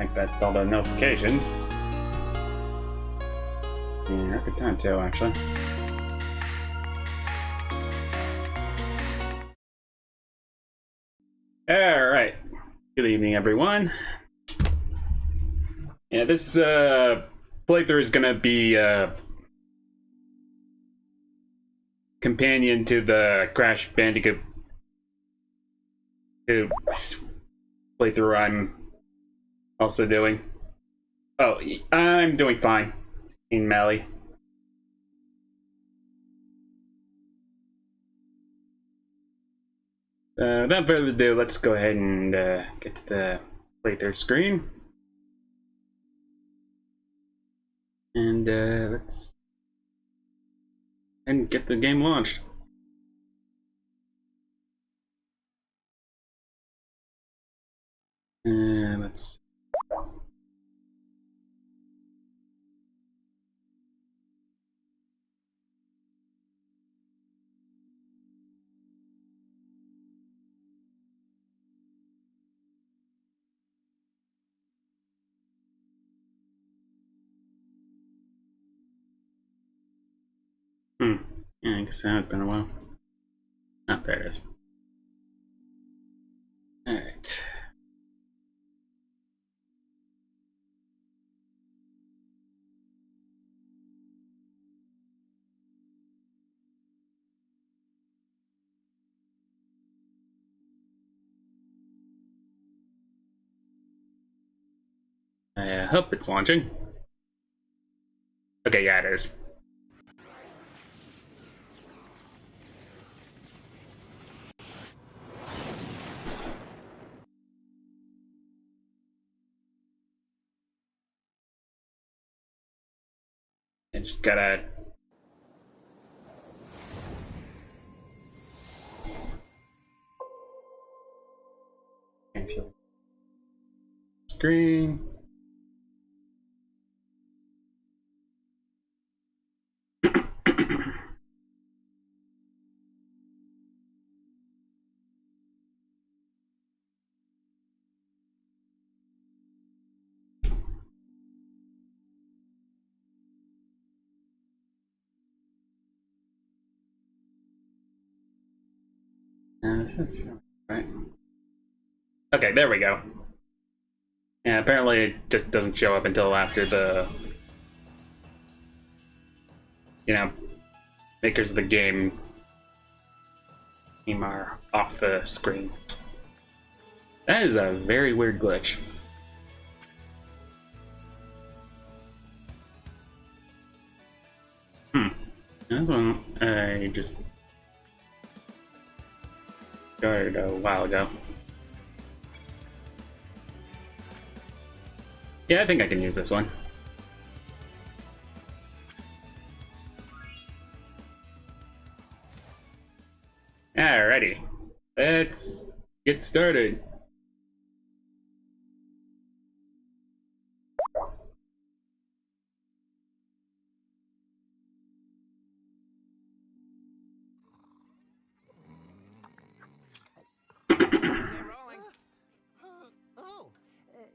think that's all the notifications. Yeah, good time too, actually. Alright. Good evening, everyone. Yeah, this playthrough is gonna be companion to the Crash Bandicoot playthrough I'm also doing. Oh, I'm doing fine in Mally. Without further ado, let's go ahead and get to the playthrough screen. And let's get the game launched. Let's. Yeah, I guess it has been a while. Oh, there it is. Alright. I hope it's launching. Okay, yeah, it is. I just gotta screen. Right. Okay, there we go. Yeah, apparently it just doesn't show up until after the, makers of the game are off the screen. That is a very weird glitch. That one I just started a while ago. Yeah, I think I can use this one. Alrighty, let's get started.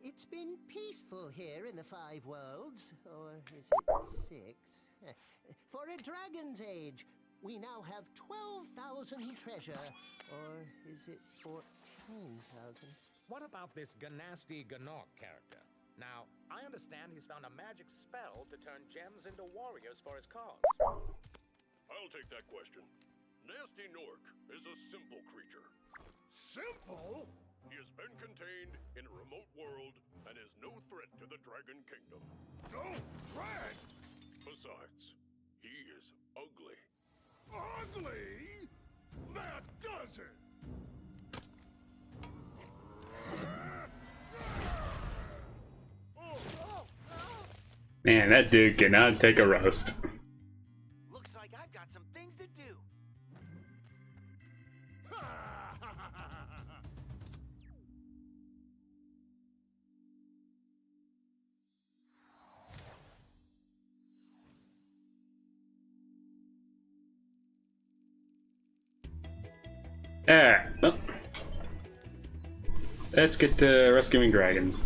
It's been peaceful here in the Five Worlds, or is it 6? For a dragon's age, we now have 12,000 treasure, or is it 14,000? What about this Ganasty Ganok character? Now, I understand he's found a magic spell to turn gems into warriors for his cause. I'll take that question. Nasty Nork is a simple creature. Simple? He has been contained in a remote world and is no threat to the Dragon Kingdom. No threat? Besides, he is ugly. Ugly? That does it! Man, that dude cannot take a roast. Looks like I've got some things to do. Alright, well, let's get to rescuing dragons.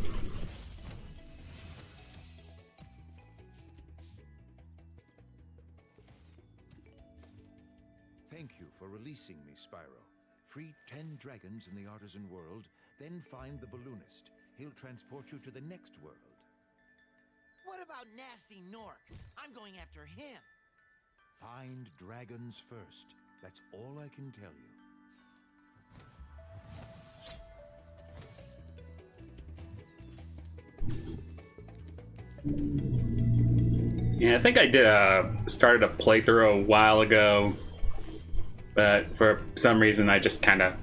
Thank you for releasing me, Spyro. Free 10 dragons in the artisan world, then find the balloonist. He'll transport you to the next world. What about Nasty Nork? I'm going after him. Find dragons first. That's all I can tell you. Yeah, I think I did started a playthrough a while ago, but for some reason I just kind of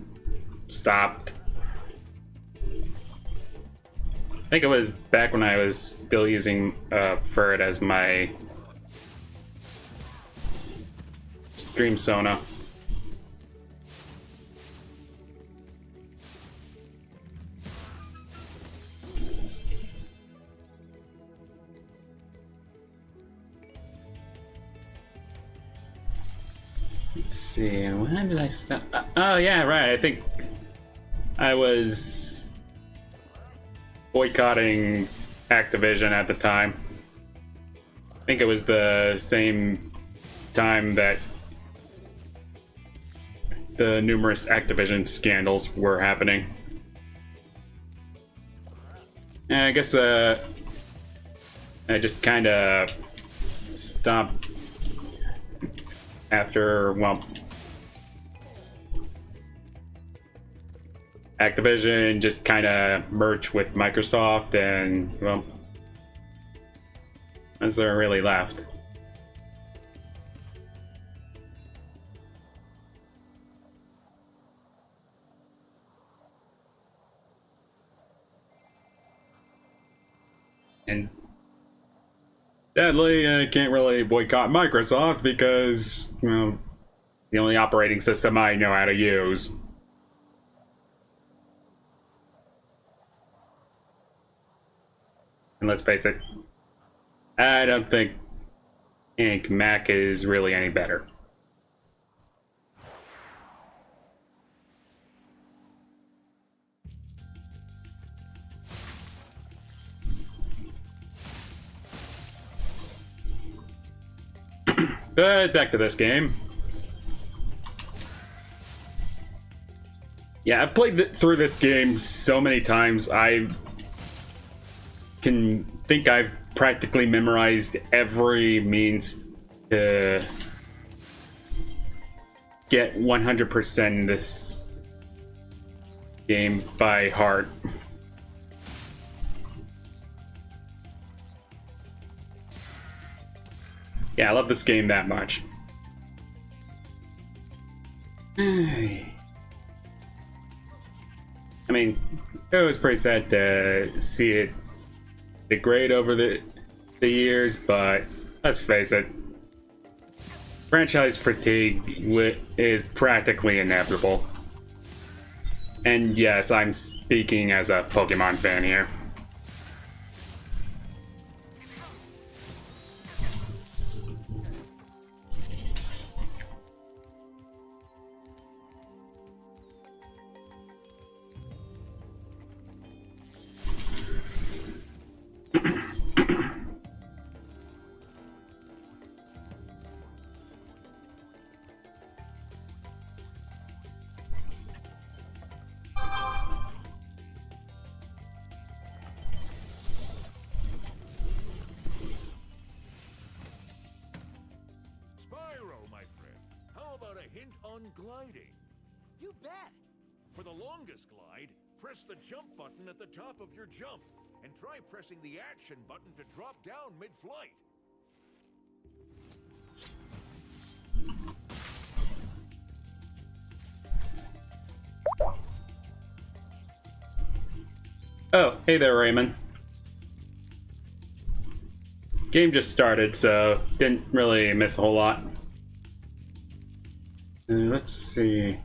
stopped. I think it was back when I was still using Ferd as my stream Sona. Let's see, when did I stop? Oh yeah, right, I think I was boycotting Activision at the time. I think it was the same time that the numerous Activision scandals were happening. And I guess I just kind of stopped after, well, Activision just kind of merged with Microsoft, and, well, that's there really left. And sadly, I can't really boycott Microsoft because, well, the only operating system I know how to use. And let's face it, I don't think Mac is really any better. But back to this game. Yeah, I've played through this game so many times, I can think I've practically memorized every means to get 100% in this game by heart. Yeah, I love this game that much. I mean, it was pretty sad to see it degrade over the years, but let's face it, franchise fatigue is practically inevitable. And yes, I'm speaking as a Pokemon fan here. Gliding. You bet. For the longest glide, press the jump button at the top of your jump, and try pressing the action button to drop down mid-flight. Oh, hey there, Raymond. Game just started, so didn't really miss a whole lot. Let's see.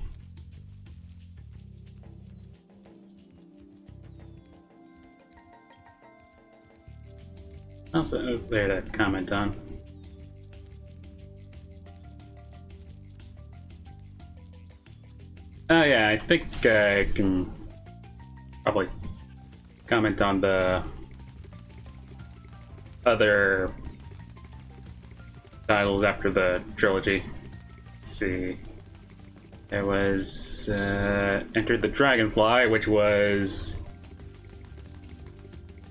Also, it was there to comment on. Oh yeah, I think I can probably comment on the other titles after the trilogy. Let's see. There was Enter the Dragonfly, which was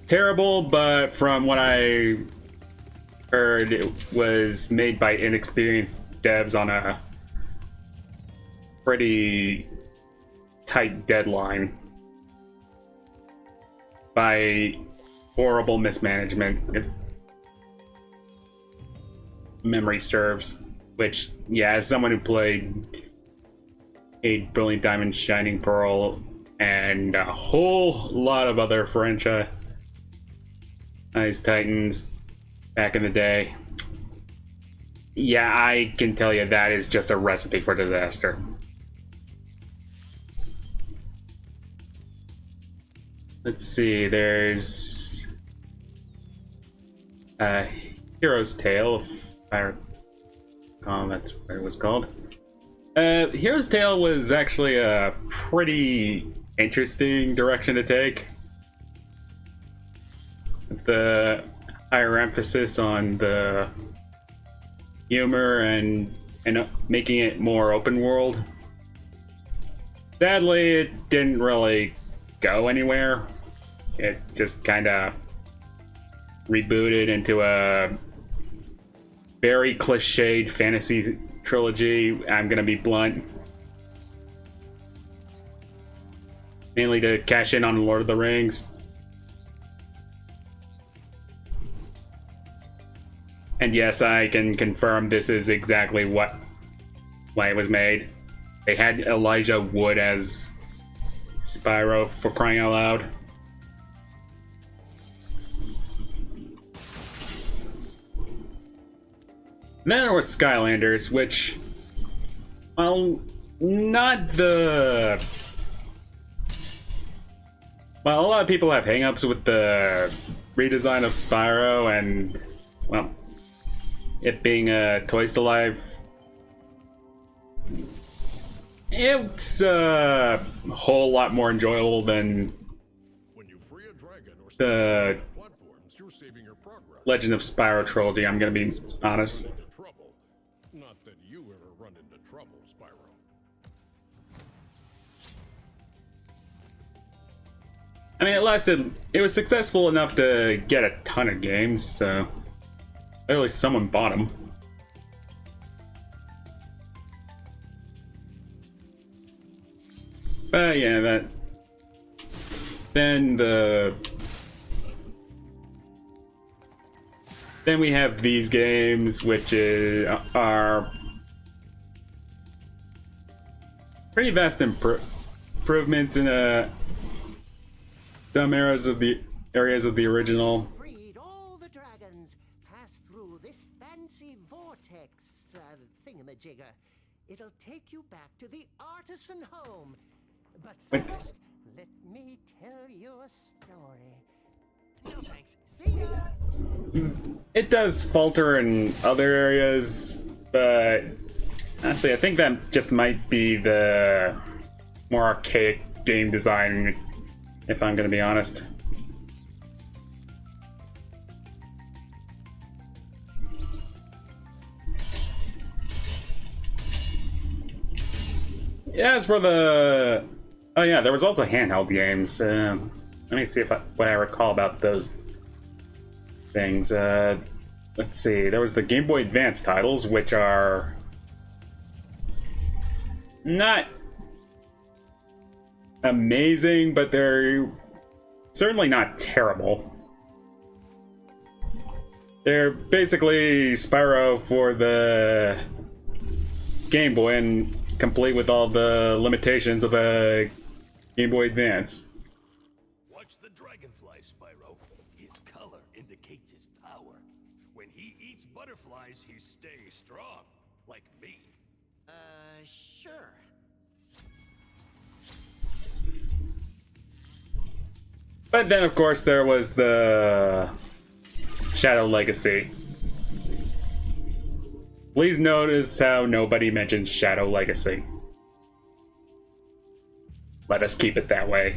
terrible, but from what I heard, it was made by inexperienced devs on a pretty tight deadline by horrible mismanagement, if memory serves. Which, yeah, as someone who played a Brilliant Diamond, Shining Pearl, and a whole lot of other franchise titans back in the day, yeah, I can tell you that is just a recipe for disaster. Let's see, there's Hero's Tale, if I recall, that's what it was called. Hero's Tale was actually a pretty interesting direction to take. The higher emphasis on the humor and making it more open world. Sadly, it didn't really go anywhere. It just kind of rebooted into a very cliched fantasy trilogy. I'm gonna be blunt. Mainly to cash in on Lord of the Rings. And yes, I can confirm this is exactly why it was made. They had Elijah Wood as Spyro, for crying out loud. And then there was Skylanders, which, well, not the... Well, a lot of people have hang-ups with the redesign of Spyro and, well, it being a Toys to Life. It's a whole lot more enjoyable than When you free a dragon or the platforms, you're saving your progress. Legend of Spyro trilogy, I'm gonna be honest. Into trouble. Not that you ever run into trouble, Spyro. I mean, it was successful enough to get a ton of games, so at least someone bought them. But yeah, then we have these games, which are pretty vast improvements in some areas of the original. Freed all the dragons. Pass through this fancy vortex thingamajigger. It'll take you back to the artisan home. But first, let me tell you a story. No thanks. See ya! It does falter in other areas, but honestly, I think that just might be the more archaic game design, if I'm gonna be honest. Yeah, as for the... Oh yeah, there was also handheld games. Let me see what I recall about those things. Let's see, there was the Game Boy Advance titles, which are not amazing, but they're certainly not terrible. They're basically Spyro for the Game Boy, and complete with all the limitations of a Game Boy Advance. Watch the dragonfly, Spyro. His color indicates his power. When he eats butterflies, he stays strong. Like me. Sure. But then, of course, there was the Shadow Legacy. Please notice how nobody mentions Shadow Legacy. Let us keep it that way.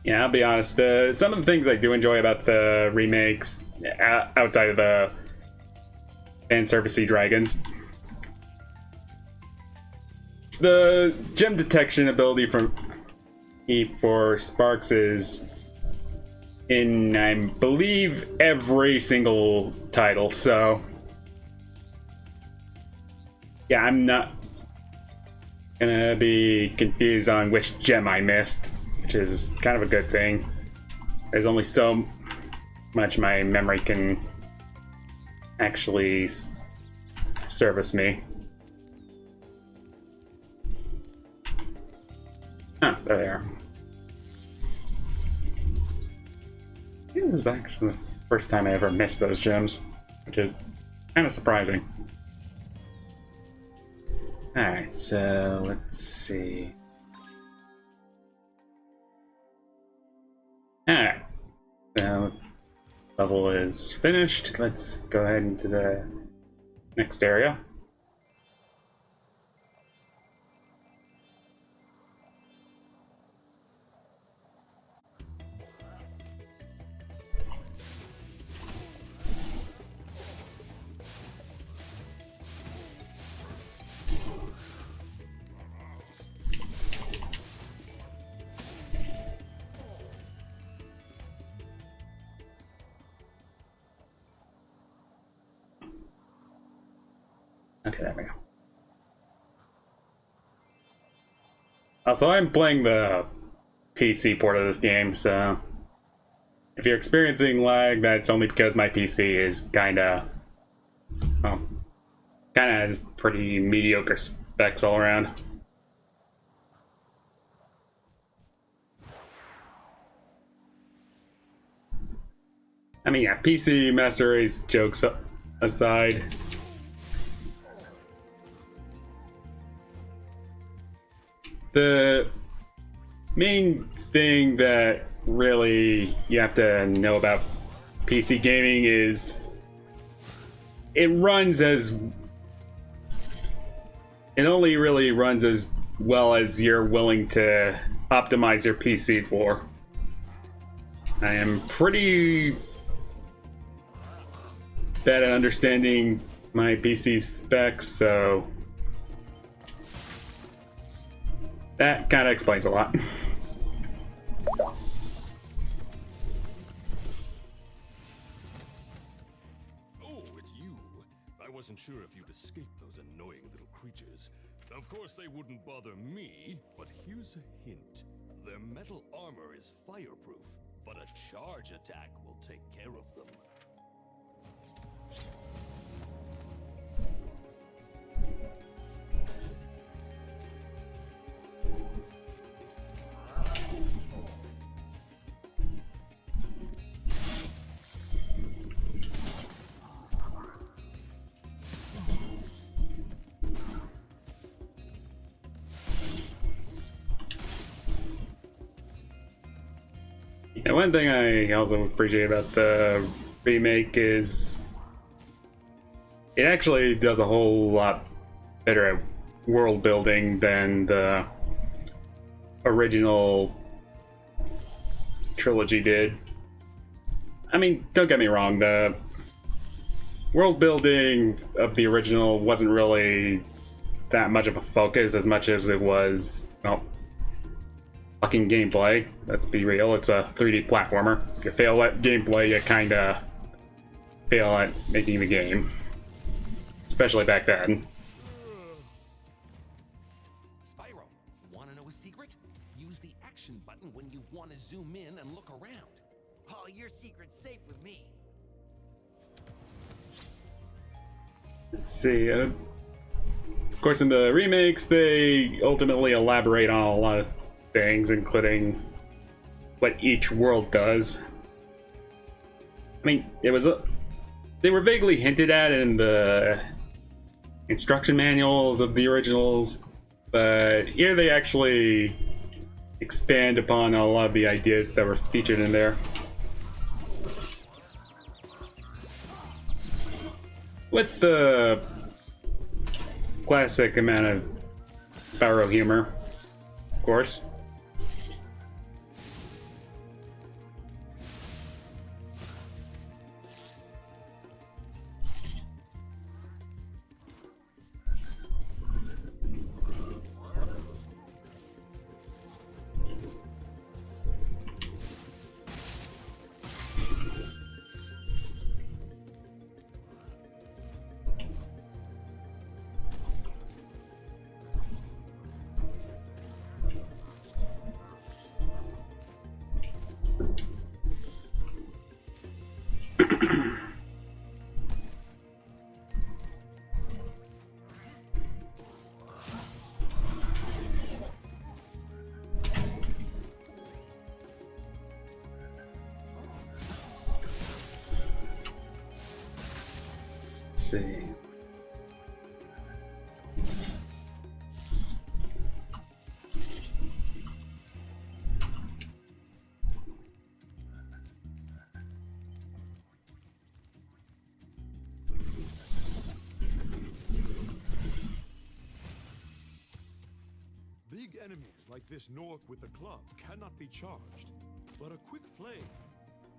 Yeah, I'll be honest. Some of the things I do enjoy about the remakes, outside of the fan servicey dragons, the gem detection ability from for Sparks is in, I believe, every single title. So yeah, I'm not gonna be confused on which gem I missed, which is kind of a good thing. There's only so much my memory can actually service me. Ah, there they are. This is actually the first time I ever missed those gems, which is kind of surprising. Alright, so let's see. Alright, so level is finished. Let's go ahead into the next area. Okay, there we go. Also, I'm playing the PC port of this game, so if you're experiencing lag, that's only because my PC is kinda, well, kinda has pretty mediocre specs all around. I mean, yeah, PC master race jokes aside, the main thing that really you have to know about PC gaming is it only really runs as well as you're willing to optimize your PC for. I am pretty bad at understanding my PC specs, so that kind of explains a lot. Oh, it's you. I wasn't sure if you'd escape those annoying little creatures. Of course they wouldn't bother me, but here's a hint. Their metal armor is fireproof, but a charge attack will take care of them. And one thing I also appreciate about the remake is it actually does a whole lot better at world building than the original trilogy did. I mean, don't get me wrong, the world building of the original wasn't really that much of a focus as much as it was, well, fucking gameplay. Let's be real, it's a 3D platformer. If you fail at gameplay, you kinda fail at making the game. Especially back then. Spyro, wanna know a secret? Use the action button when you want to zoom in and look around. Oh, your secret's safe with me. Let's see, of course in the remakes they ultimately elaborate on a lot of things, including what each world does. I mean, they were vaguely hinted at in the instruction manuals of the originals, but here they actually expand upon a lot of the ideas that were featured in there. With the classic amount of Spyro humor, of course. see. Big enemies like this Nork with the club cannot be charged, but a quick flame,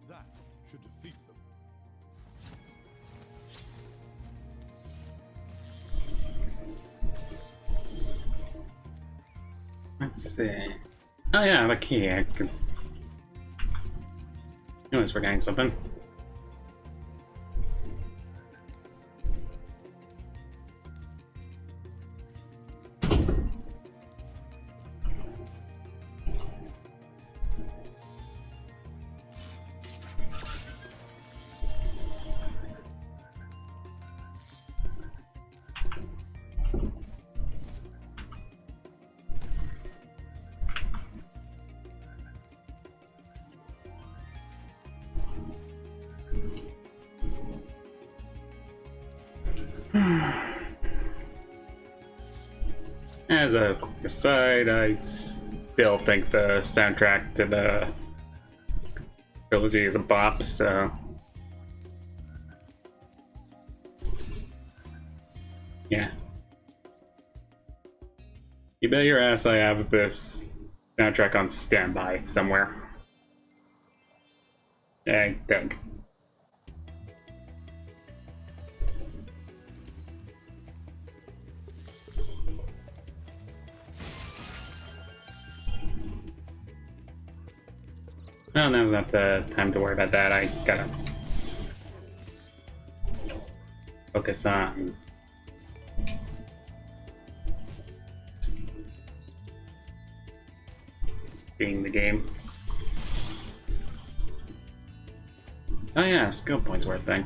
that should defeat them. Let's see. Oh yeah, the key. I was forgetting something. As a aside, I still think the soundtrack to the Trilogy is a bop, so... yeah. You bet your ass I have this soundtrack on standby somewhere. I think. Well, now's not the time to worry about that. I gotta focus on beating the game. Oh yeah, skill points worth thing.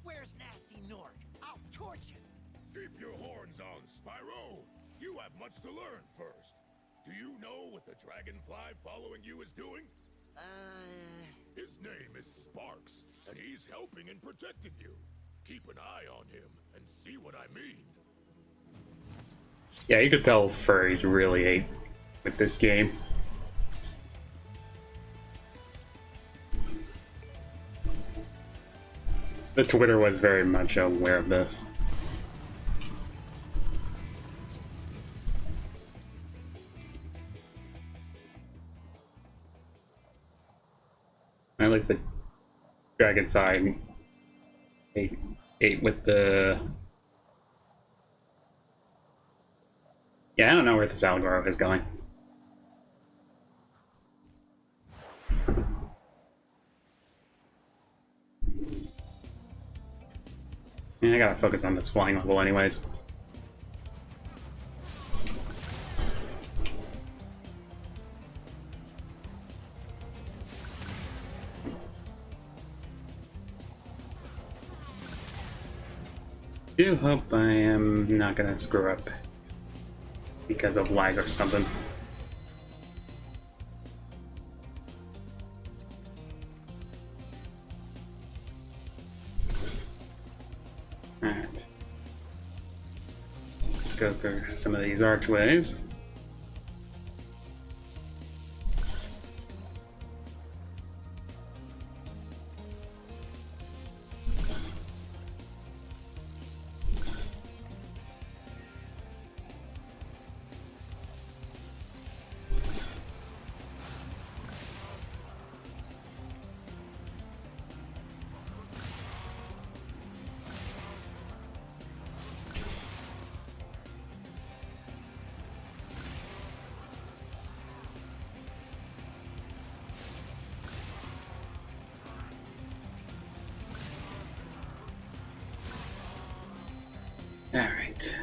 Where's Nasty Nork? I'll torch him. Keep your horns on, Spyro. You have much to learn first. Do you know what the dragonfly following you is doing? His name is Sparks, and he's helping and protecting you. Keep an eye on him and see what I mean. Yeah, you could tell furries really ate with this game. The Twitter was very much aware of this. At least the dragon side ate with the... yeah, I don't know where this algorithm is going. Yeah, I gotta focus on this flying level anyways. Do hope I am not gonna screw up because of lag or something. Alright. Go through some of these archways. All right.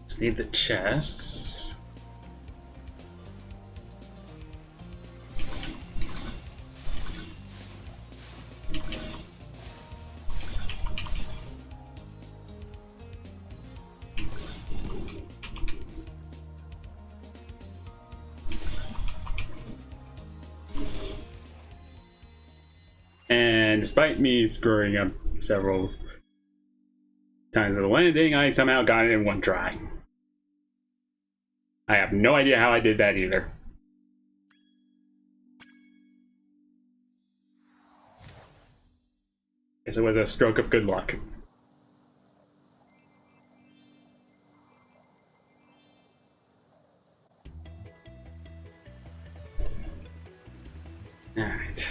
Just Need the chests. And despite me screwing up several times of the landing, I somehow got it in one try. I have no idea how I did that either. Guess it was a stroke of good luck. Alright.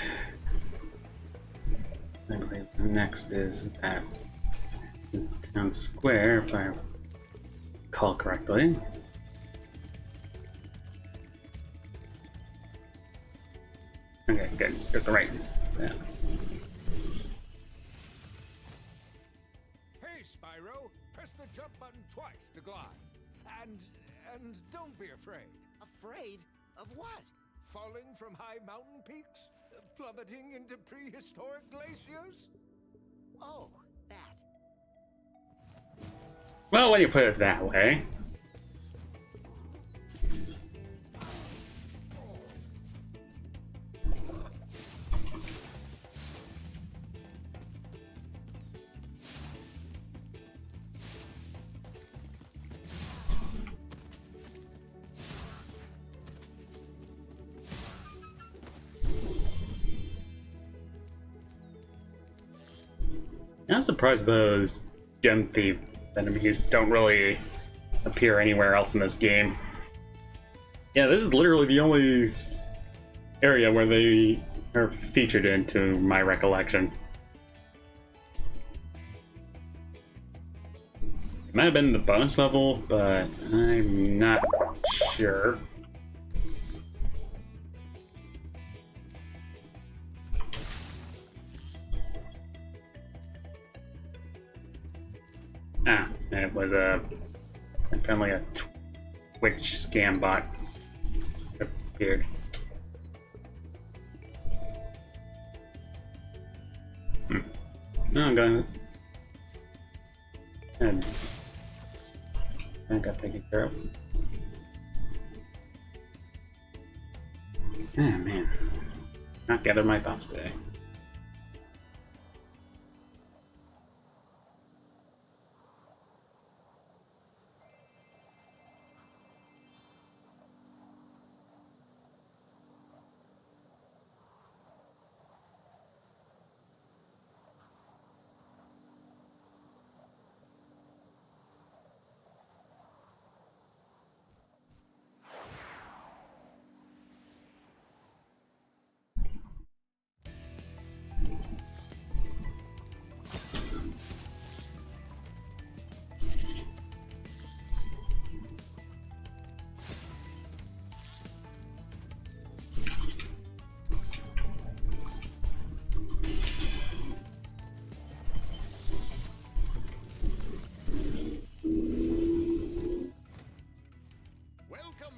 Next is that town square, if I recall correctly. Okay, good. Got the right. Yeah. Hey, Spyro, press the jump button twice to glide. And don't be afraid. Afraid of what? Falling from high mountain peaks? Plummeting into prehistoric glaciers? Oh, that. Well, when you put it that way. I'm surprised those gem thief enemies don't really appear anywhere else in this game. Yeah, this is literally the only area where they are featured into my recollection. It might have been the bonus level, but I'm not sure. Ah, it was apparently a Twitch scam bot appeared. No, I'm going. And I got taken care of. Ah, man, not gather my thoughts today.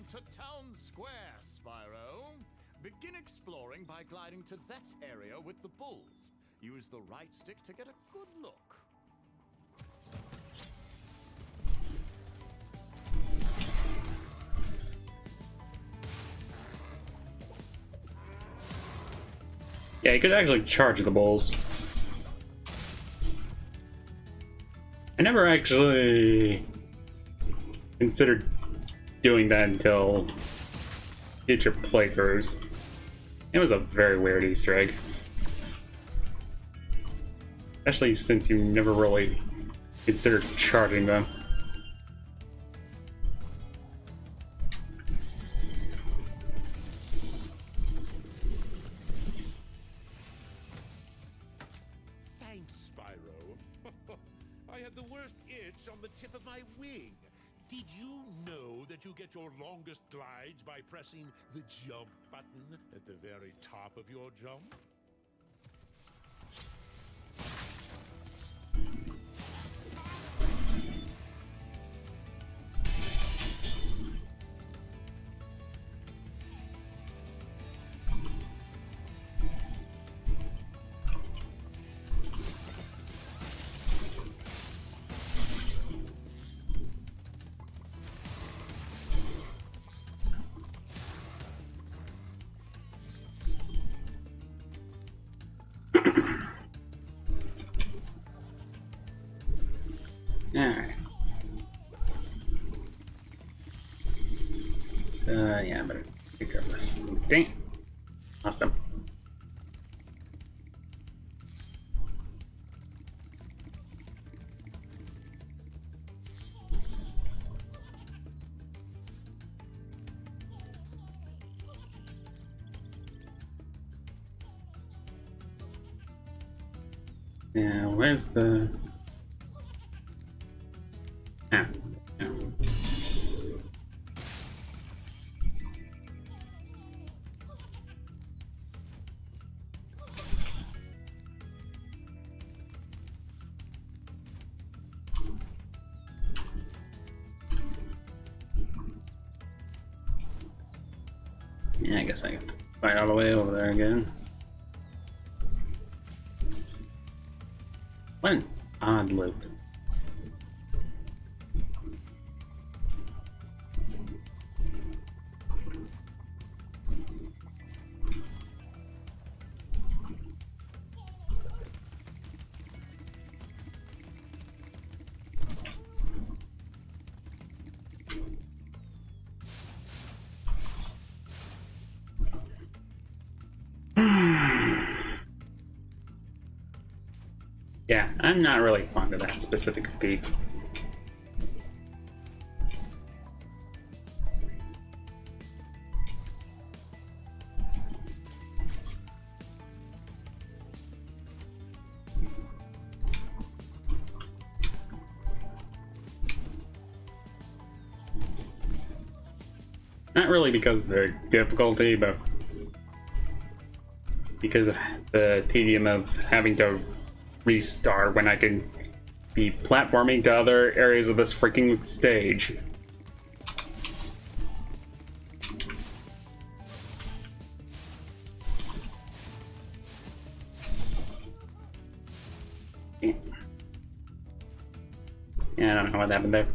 To Town Square, Spyro. Begin exploring by gliding to that area with the bulls. Use the right stick to get a good look. Yeah, you could actually charge the bulls. I never actually considered doing that until future playthroughs. It was a very weird Easter egg. Especially since you never really considered charging them. Thanks, Spyro. I had the worst itch on the tip of my wing. Did you know that you get your longest glides by pressing the jump button at the very top of your jump? Alright. Yeah, I better take care of this. Dang it. Lost him. Yeah, where's the... Ah, yeah. Yeah, I guess I have to fight all the way over there again. What an odd loop. Yeah, I'm not really fond of that specific peak. Not really because of their difficulty, but because of the tedium of having to restart when I can be platforming to other areas of this freaking stage. Yeah, I don't know what happened there.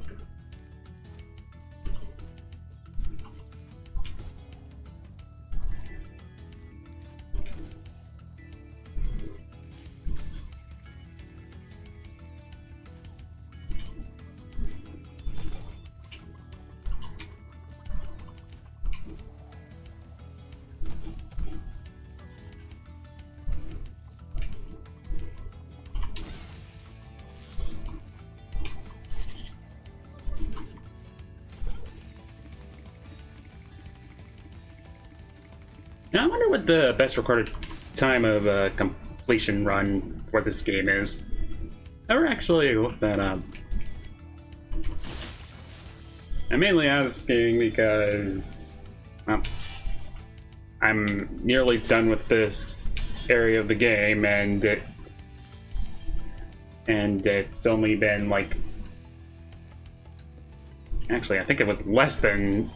Now, I wonder what the best recorded time of completion run for this game is. Never actually looked that up. I'm mainly asking because, well, I'm nearly done with this area of the game, and it's only been like, actually, I think it was less than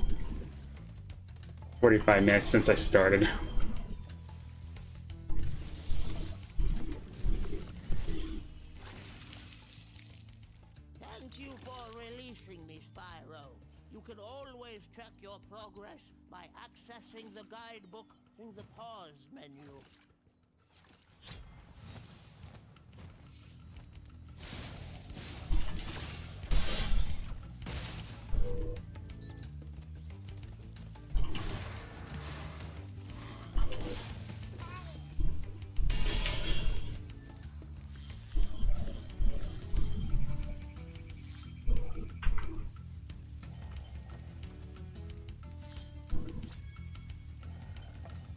45 minutes since I started. Thank you for releasing me, Spyro. You can always track your progress by accessing the guidebook through the pause menu.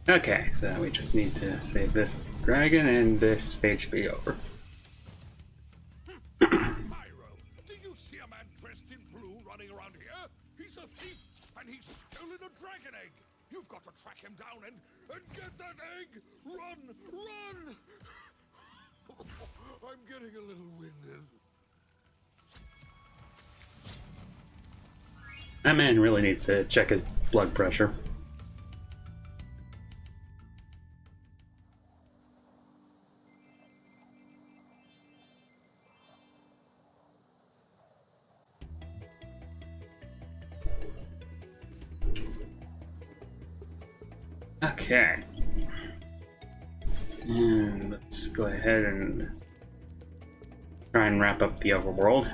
Okay, so we just need to save this dragon and this stage be over. Spyro, did you see a man dressed in blue running around here? He's a thief, and he's stolen a dragon egg. You've got to track him down and get that egg. Run, run! I'm getting a little winded. That man really needs to check his blood pressure. Okay. And let's go ahead and try and wrap up the overworld.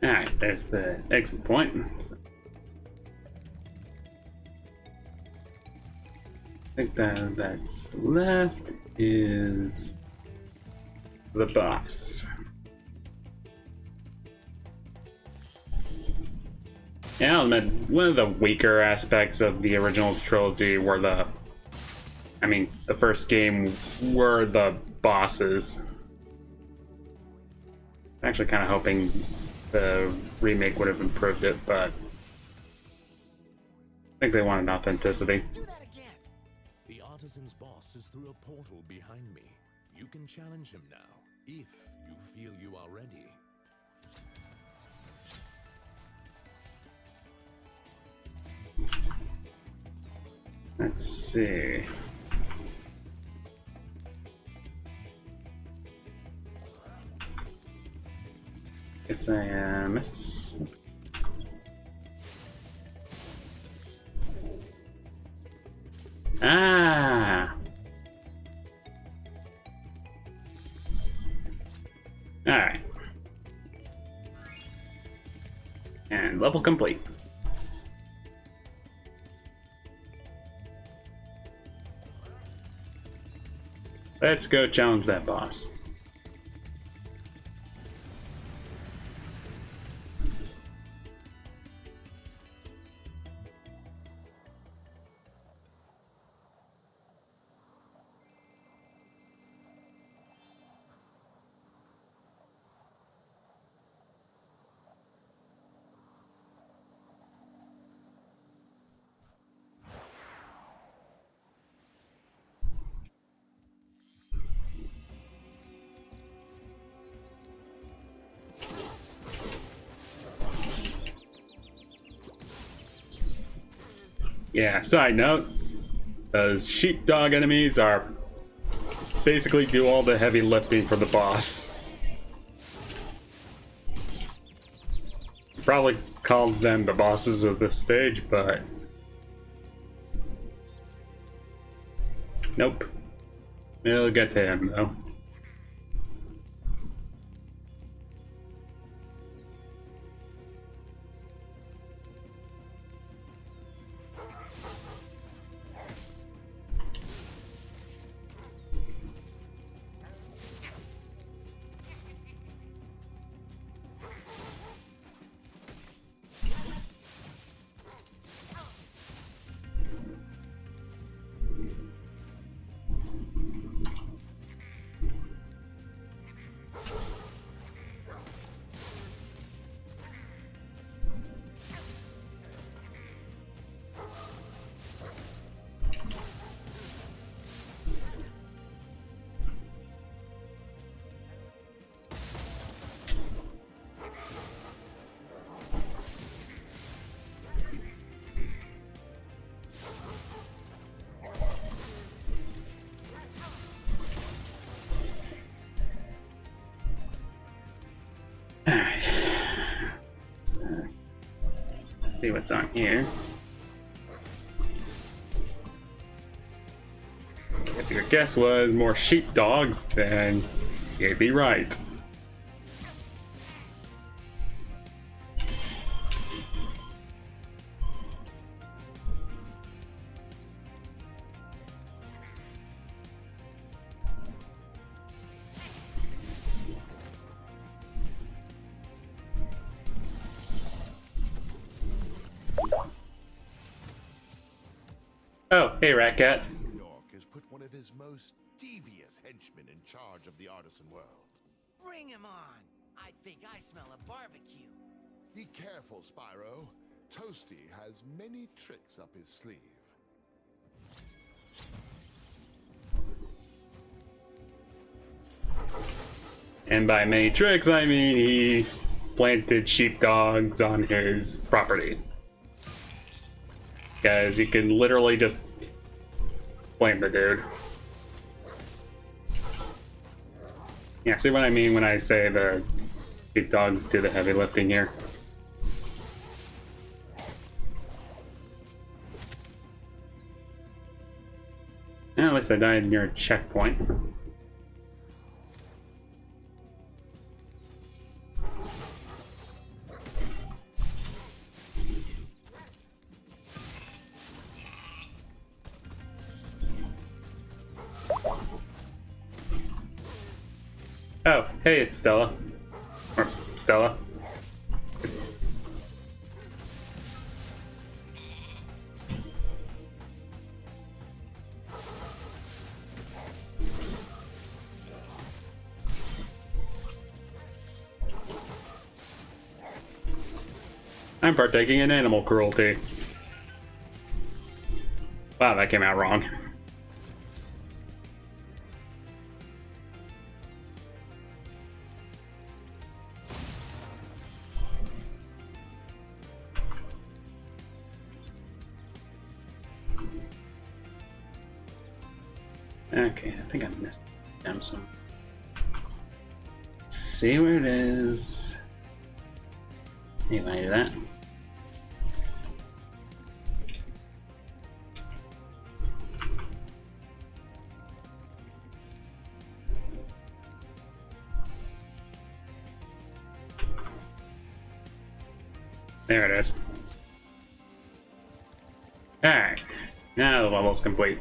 Alright, there's the exit point. So, I think that's left is the boss. Yeah, I'll admit, one of the weaker aspects of the original trilogy were the first game were the bosses. I'm actually kind of hoping the remake would have improved it, but I think they wanted authenticity. Do that again. The artisan's boss is through a portal behind me. You can challenge him now, if you feel you are ready. Let's see. Guess I miss. Ah. All right. And level complete. Let's go challenge that boss. Yeah, side note, those sheepdog enemies are basically do all the heavy lifting for the boss. Probably called them the bosses of this stage, but nope. We'll get to him though. See what's on here. If your guess was more sheepdogs, then you'd be right. Oh, hey, Ratcat. Nork has put one of his most devious henchmen in charge of the artisan world. Bring him on. I think I smell a barbecue. Be careful, Spyro. Toasty has many tricks up his sleeve. And by many tricks, I mean he planted sheepdogs on his property. Guys, you can literally just blame the dude. Yeah, see what I mean when I say the sheepdogs do the heavy lifting here? At least I died near a checkpoint. Oh, hey, it's Stella. Or Stella. I'm partaking in animal cruelty. Wow, that came out wrong. Okay, I think I missed them some. Let's see where it is. You want to do that? There it is. Alright, now the level's complete.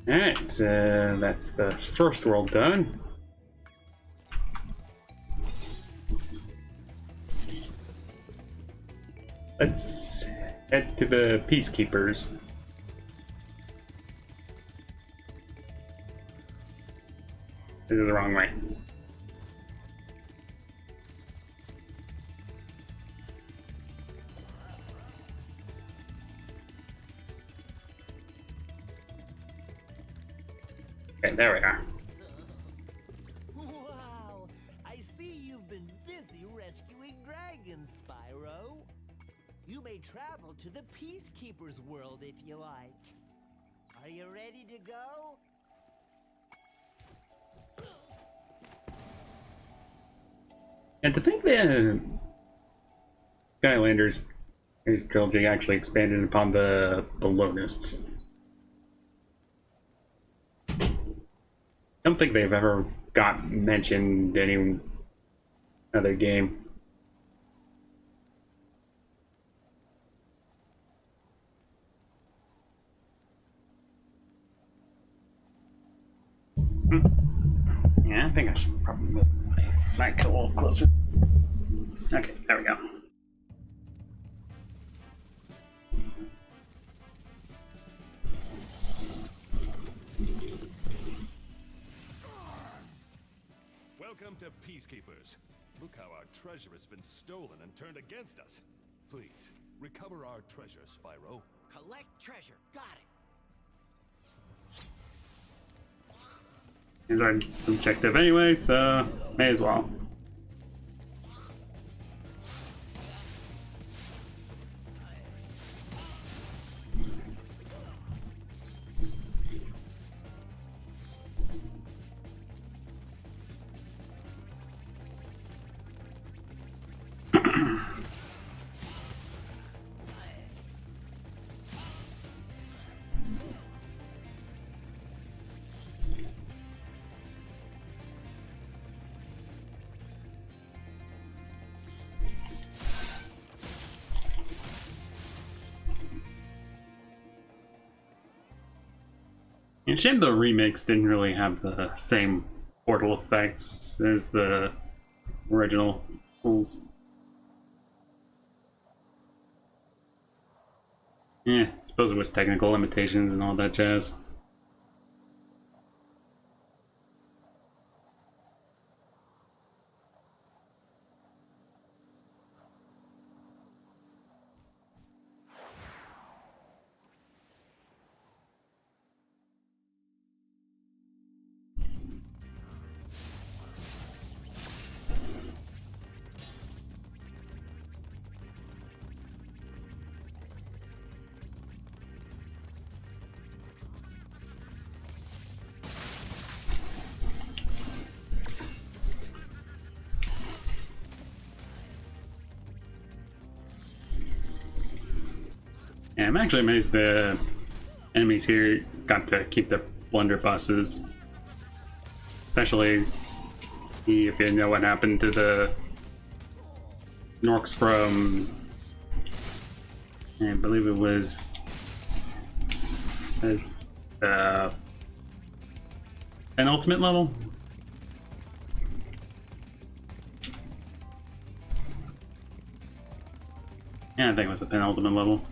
Alright, so that's the first world done. Let's head to the Peacekeepers. This is the wrong way. Okay, there we are. Wow! I see you've been busy rescuing dragons, Spyro. You may travel to the Peacekeeper's world if you like. Are you ready to go? And to think the Skylanders trilogy actually expanded upon the Balloonists. I don't think they've ever got mentioned in any other game. Yeah, I think I should probably move my mic a little closer. Okay, there we go. Welcome to Peacekeepers. Look how our treasure has been stolen and turned against us. Please, recover our treasure, Spyro. Collect treasure. Got it. Here's our objective anyway, so may as well. It's a shame the remakes didn't really have the same portal effects as the original rules. Yeah, I suppose it was technical limitations and all that jazz. Yeah, I'm actually amazed the enemies here got to keep their blunderbusses. Especially if you know what happened to the Norks from, I believe it was penultimate level. Yeah, I think it was the penultimate level.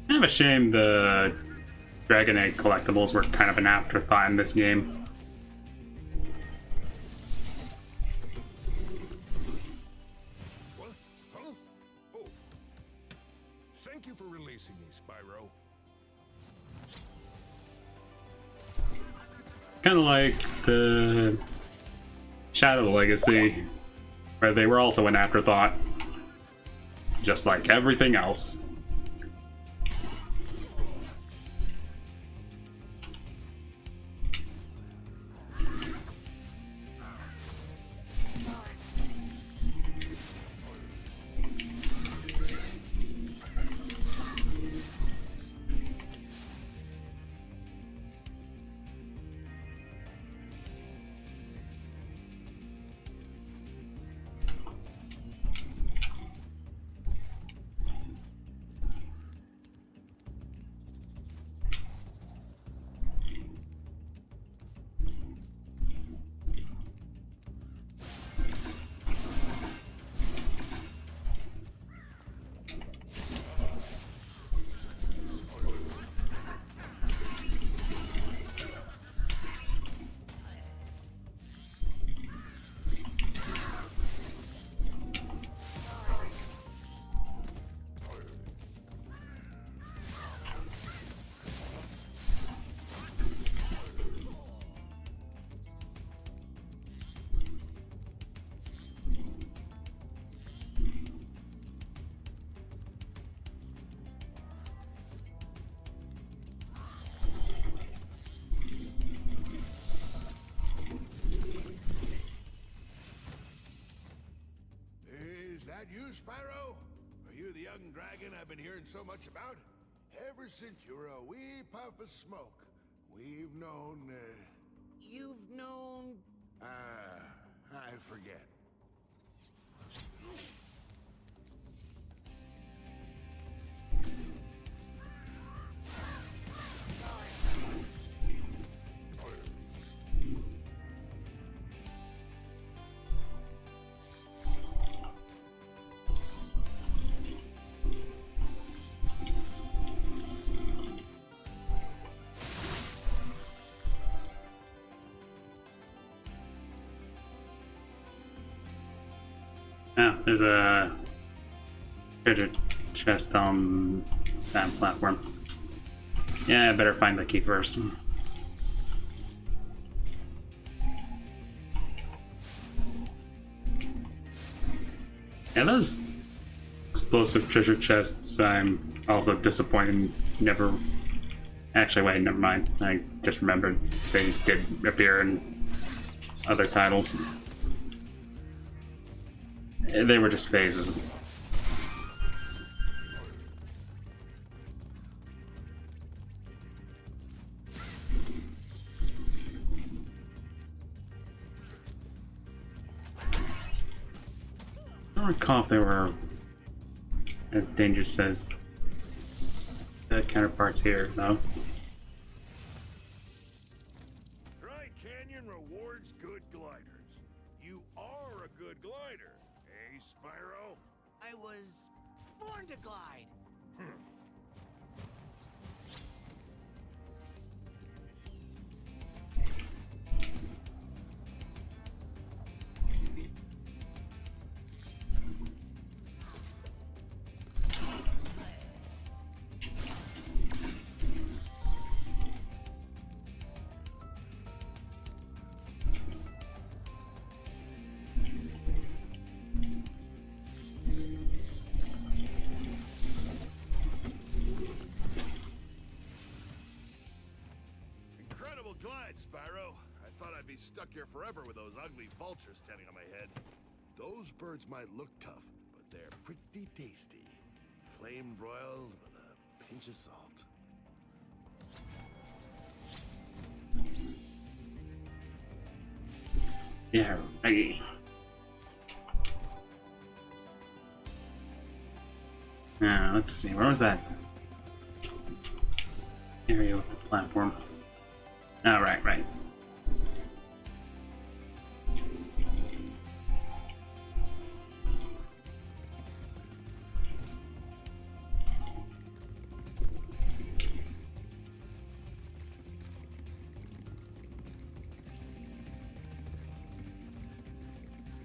Kind of a shame the Dragon Egg collectibles were kind of an afterthought in this game. What? Huh? Oh. Thank you for releasing me, Spyro. Kind of like the Shadow Legacy, where they were also an afterthought. Just like everything else. Is that you, Spyro? Are you the young dragon I've been hearing so much about? Ever since you were a wee puff of smoke, we've known, You've known... I forget. Yeah, there's a treasure chest on that platform. Yeah, I better find the key first. Yeah, those explosive treasure chests, I'm also disappointed never... Actually, wait, never mind. I just remembered they did appear in other titles. They were just phases. I don't recall if they were as dangerous as the counterparts here, though. Dry Canyon rewards good gliders. You are a good glider, eh, Spyro? I was born to glide. right, Spyro. I thought I'd be stuck here forever with those ugly vultures standing on my head. Those birds might look tough, but they're pretty tasty. Flame broiled with a pinch of salt. Yeah, right. Now, let's see, where was that area with the platform? Oh, right.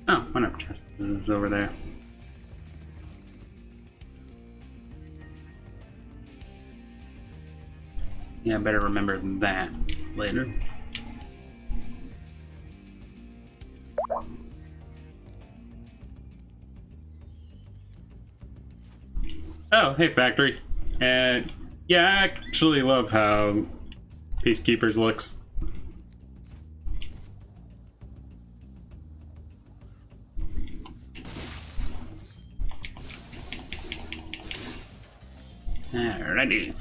Oh, one up chest is over there. Yeah, I better remember that later. Oh, hey, factory. And yeah, I actually love how Peacekeepers looks. Alrighty.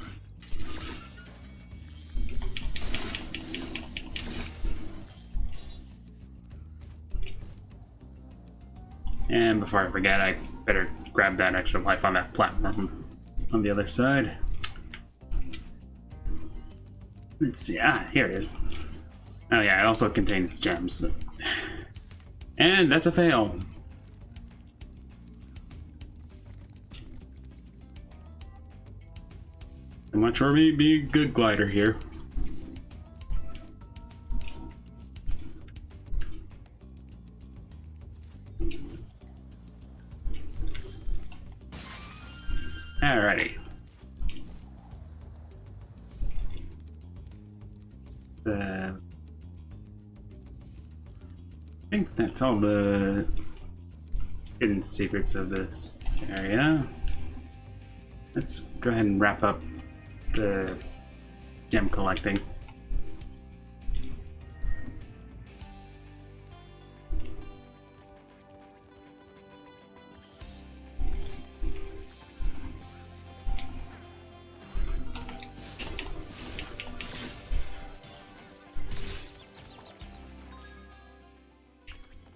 And before I forget, I better grab that extra life on that platform on the other side. Let's see. Ah, here it is. Oh yeah, it also contains gems. And that's a fail. So much for me being a good glider here. Alrighty. I think that's all the hidden secrets of this area. Let's go ahead and wrap up the gem collecting.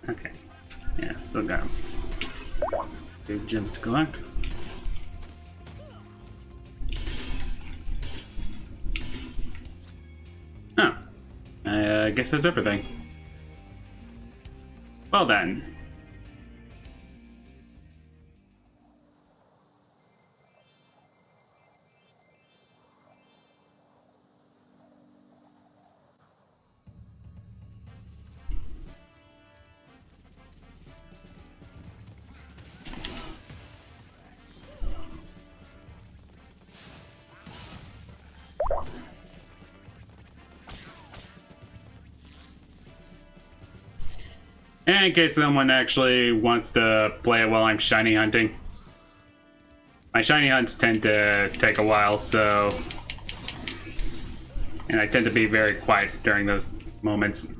Okay, yeah, still got big gems to collect. Oh, I guess that's everything. Well then. And in case someone actually wants to play it while I'm shiny hunting. My shiny hunts tend to take a while, so... And I tend to be very quiet during those moments.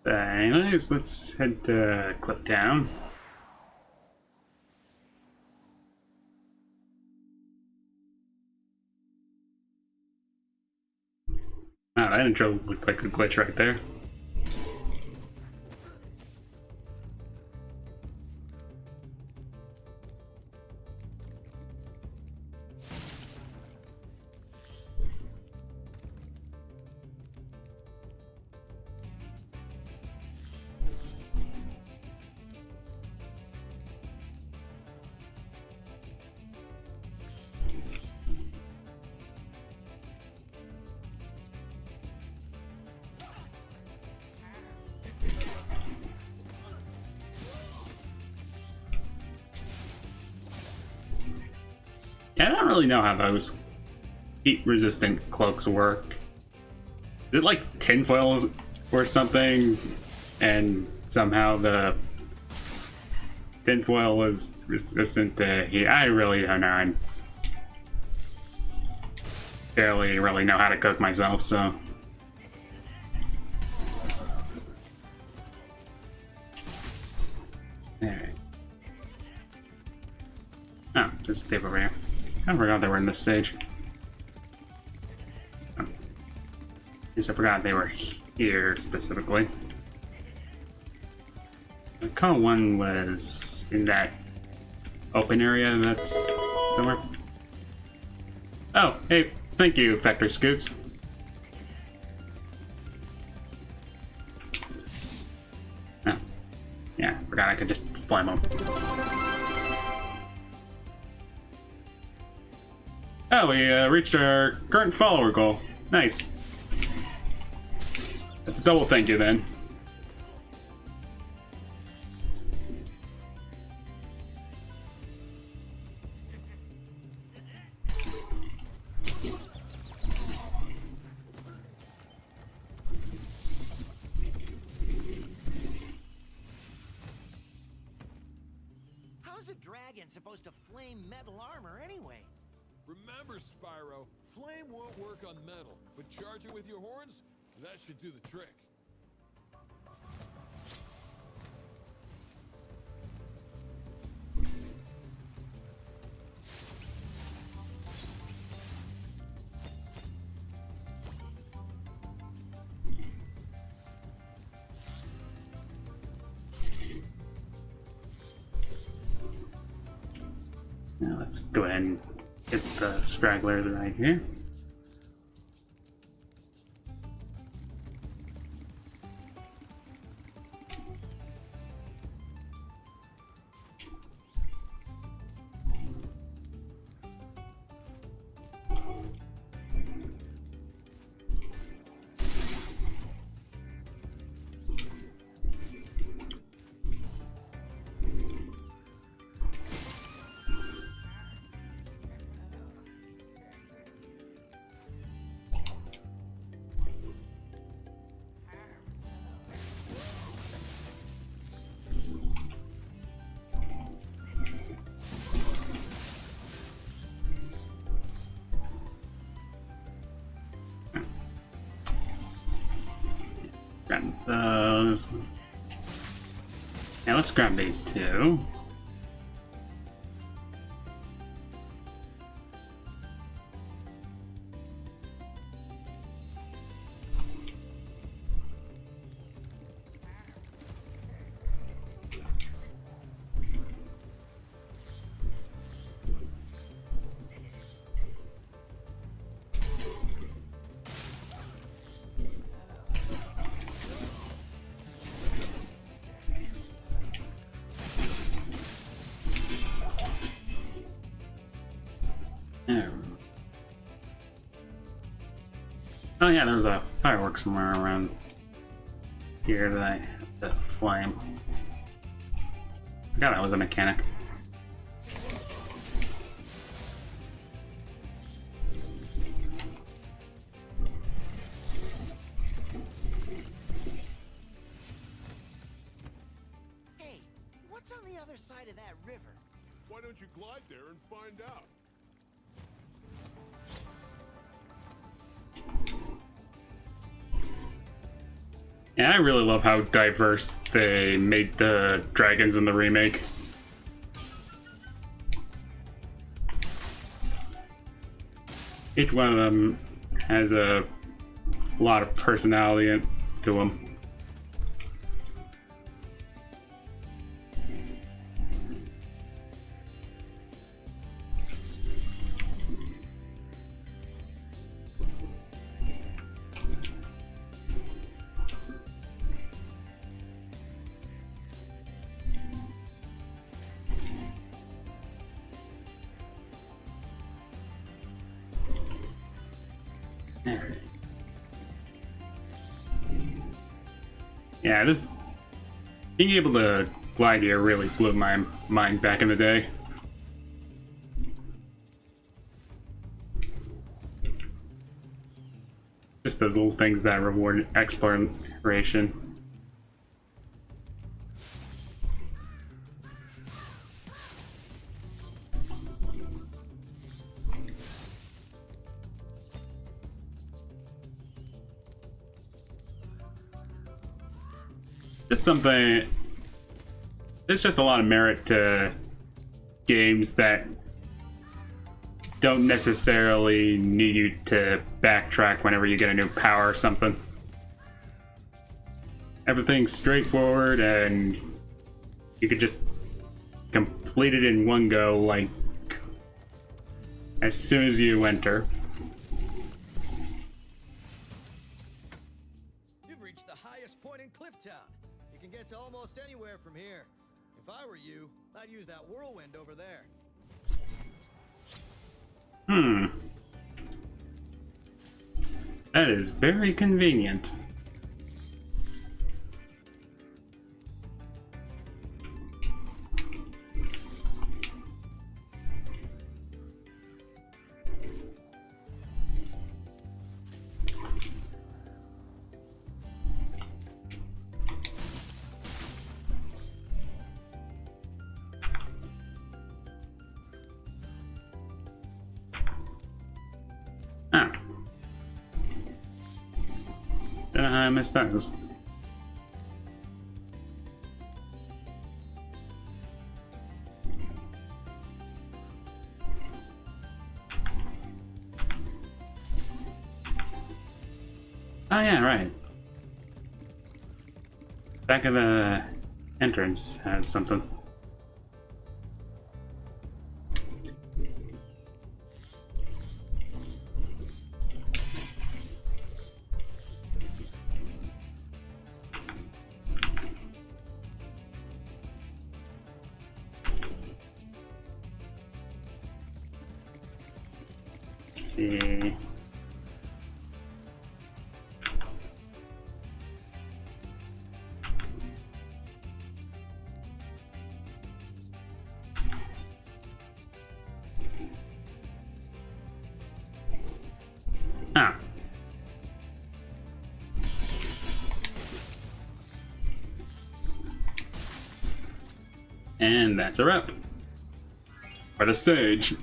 Anyways, let's head to Clip Down. Oh, that intro looked like a glitch right there. Yeah, I don't really know how those heat-resistant cloaks work. Is it like tinfoil or something? And somehow the tinfoil is resistant to heat? I really don't know. I barely really know how to cook myself, so... Alright. Oh, there's a tape over here. I forgot they were in this stage. Oh. At least I forgot they were here specifically. I call one was in that open area that's somewhere. Oh, hey, thank you, Factory Scoots. Oh. Yeah, forgot I could just flame them. Oh, we reached our current follower goal. Nice. That's a double thank you then. How's a dragon supposed to flame metal armor anyway? Remember, Spyro, flame won't work on metal, but charge it with your horns, that should do the trick. Now let's go ahead and get the stragglers right here. Grab those. Now let's grab these two. Oh yeah, there's a firework somewhere around here that I have to flame. I forgot I was a mechanic. Hey, what's on the other side of that river? Why don't you glide there and find out? Yeah, I really love how diverse they made the dragons in the remake. Each one of them has a lot of personality to them. Yeah, this being able to glide here really blew my mind back in the day. Just those little things that reward exploration. Just something. There's just a lot of merit to games that don't necessarily need you to backtrack whenever you get a new power or something. Everything's straightforward and you could just complete it in one go, like as soon as you enter. You've reached the highest point in Clifftown. You can get to almost anywhere from here. If I were you, I'd use that whirlwind over there. That is very convenient. Ah. Don't know how I missed those. Oh yeah, right. Back of the entrance has something. See. Ah. And that's a wrap for the stage.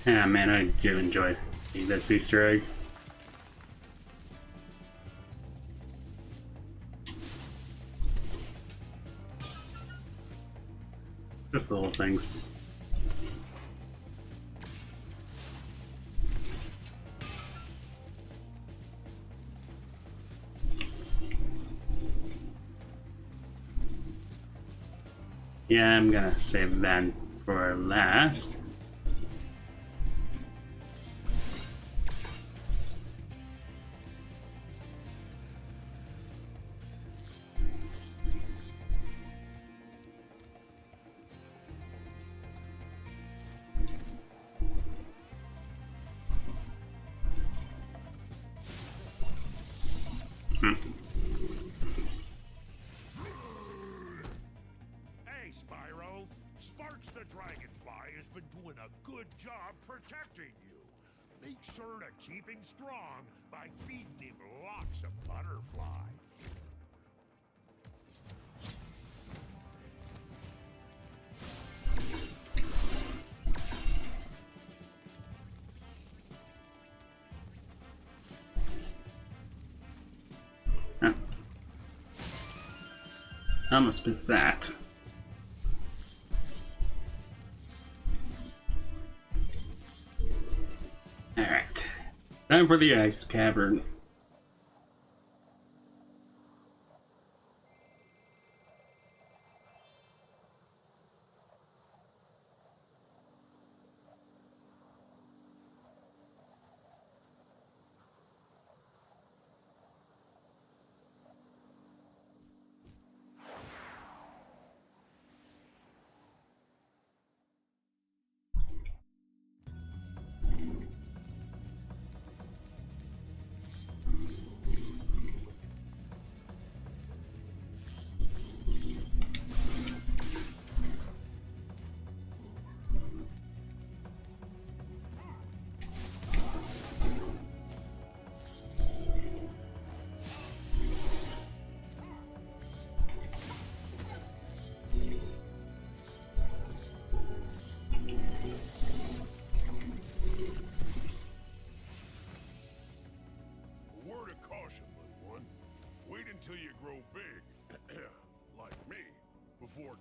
Yeah, man, I do enjoy this Easter egg. Just the little things. Yeah, I'm gonna save that for last. Hey, Spyro. Sparks the Dragonfly has been doing a good job protecting you. Make sure to keep him strong by feeding him lots of butterflies. How much is that? Alright. Time for the ice cavern.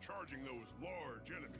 charging those large enemies.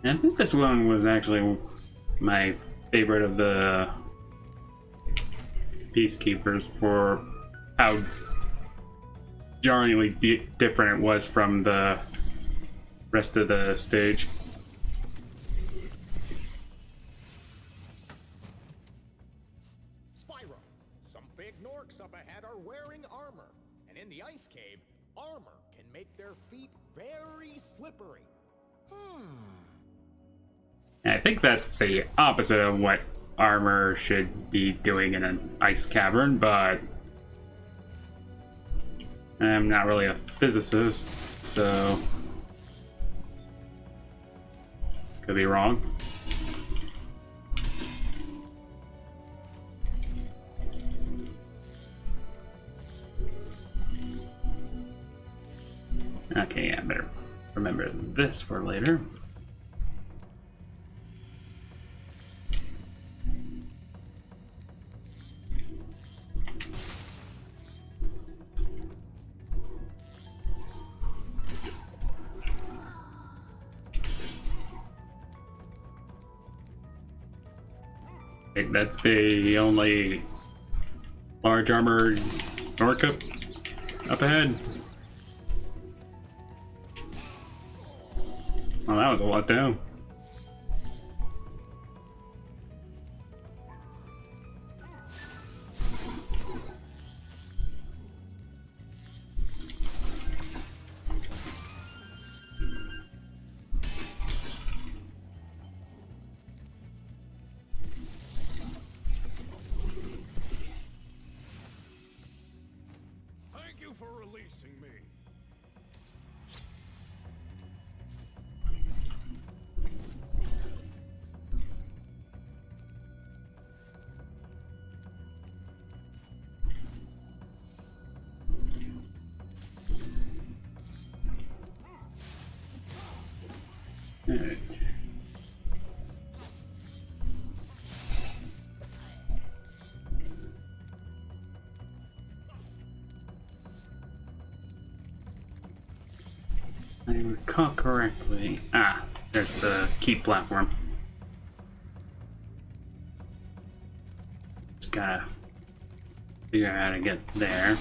I think this one was actually my favorite of the Peacekeepers for how jarringly different it was from the rest of the stage. Spyro, some big Norks up ahead are wearing armor. And in the ice cave, armor can make their feet very slippery. And I think that's the opposite of what armor should be doing in an ice cavern, but I'm not really a physicist, so could be wrong. Okay, yeah, I better remember this for later. That's the only large armored orca up ahead. Well, that was a lot down. Thank you for releasing me. Alright. I recall correctly. Ah, there's the key platform. Just gotta figure out how to get there.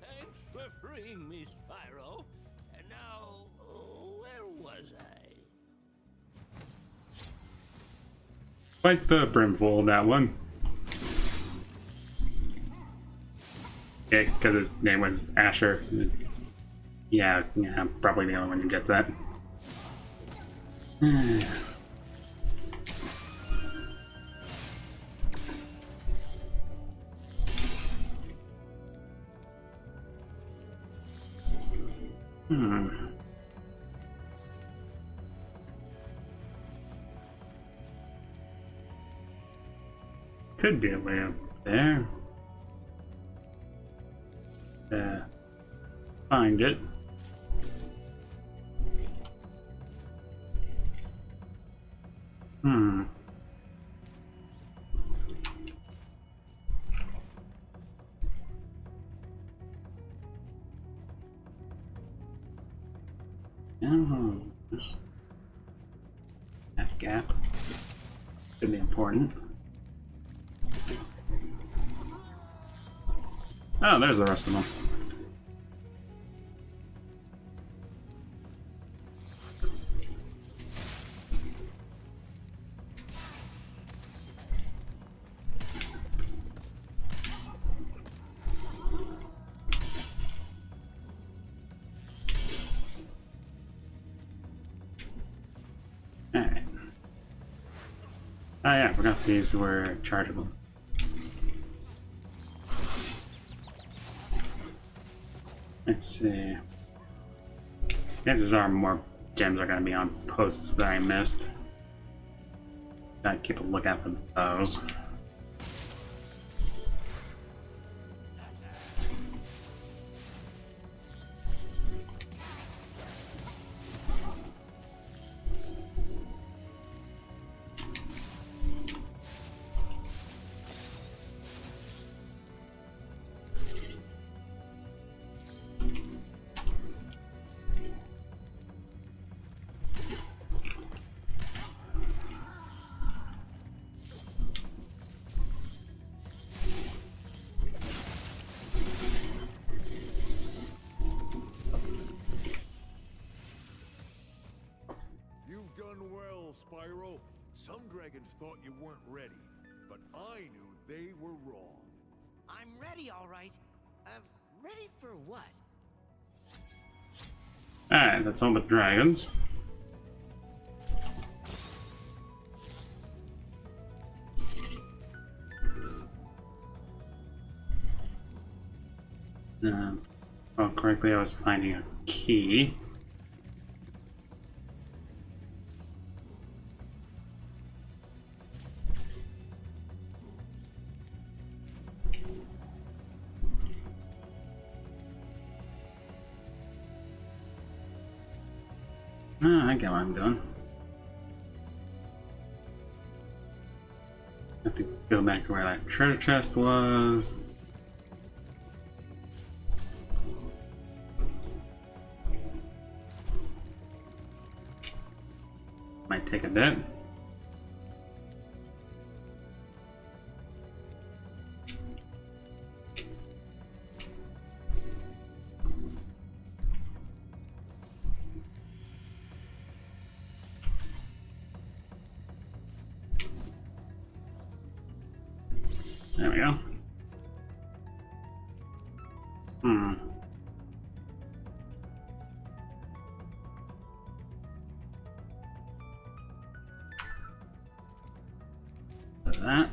Thanks for freeing me, Spyro. And now, where was I? Like the brimful, that one. Yeah, because his name was Asher. Yeah, probably the only one who gets that. Could be a way up there. Find it. Oh, that gap could be important. Oh, there's the rest of them. Oh yeah, I forgot these were chargeable. Let's see. Chances are more gems are going to be on posts that I missed. Gotta keep a lookout for those. You've done well, Spyro. Some dragons thought you weren't ready, but I knew they were wrong. I'm ready, all right. Ready for what? Alright, that's all the dragons. Well, correctly, I was finding a key. I get what I'm doing. Have to go back to where that treasure chest was. Might take a bit. There we go. That.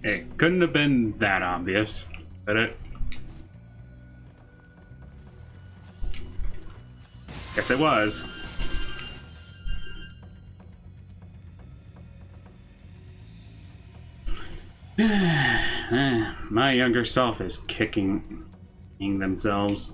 It couldn't have been that obvious, could it? Guess it was. My younger self is kicking themselves.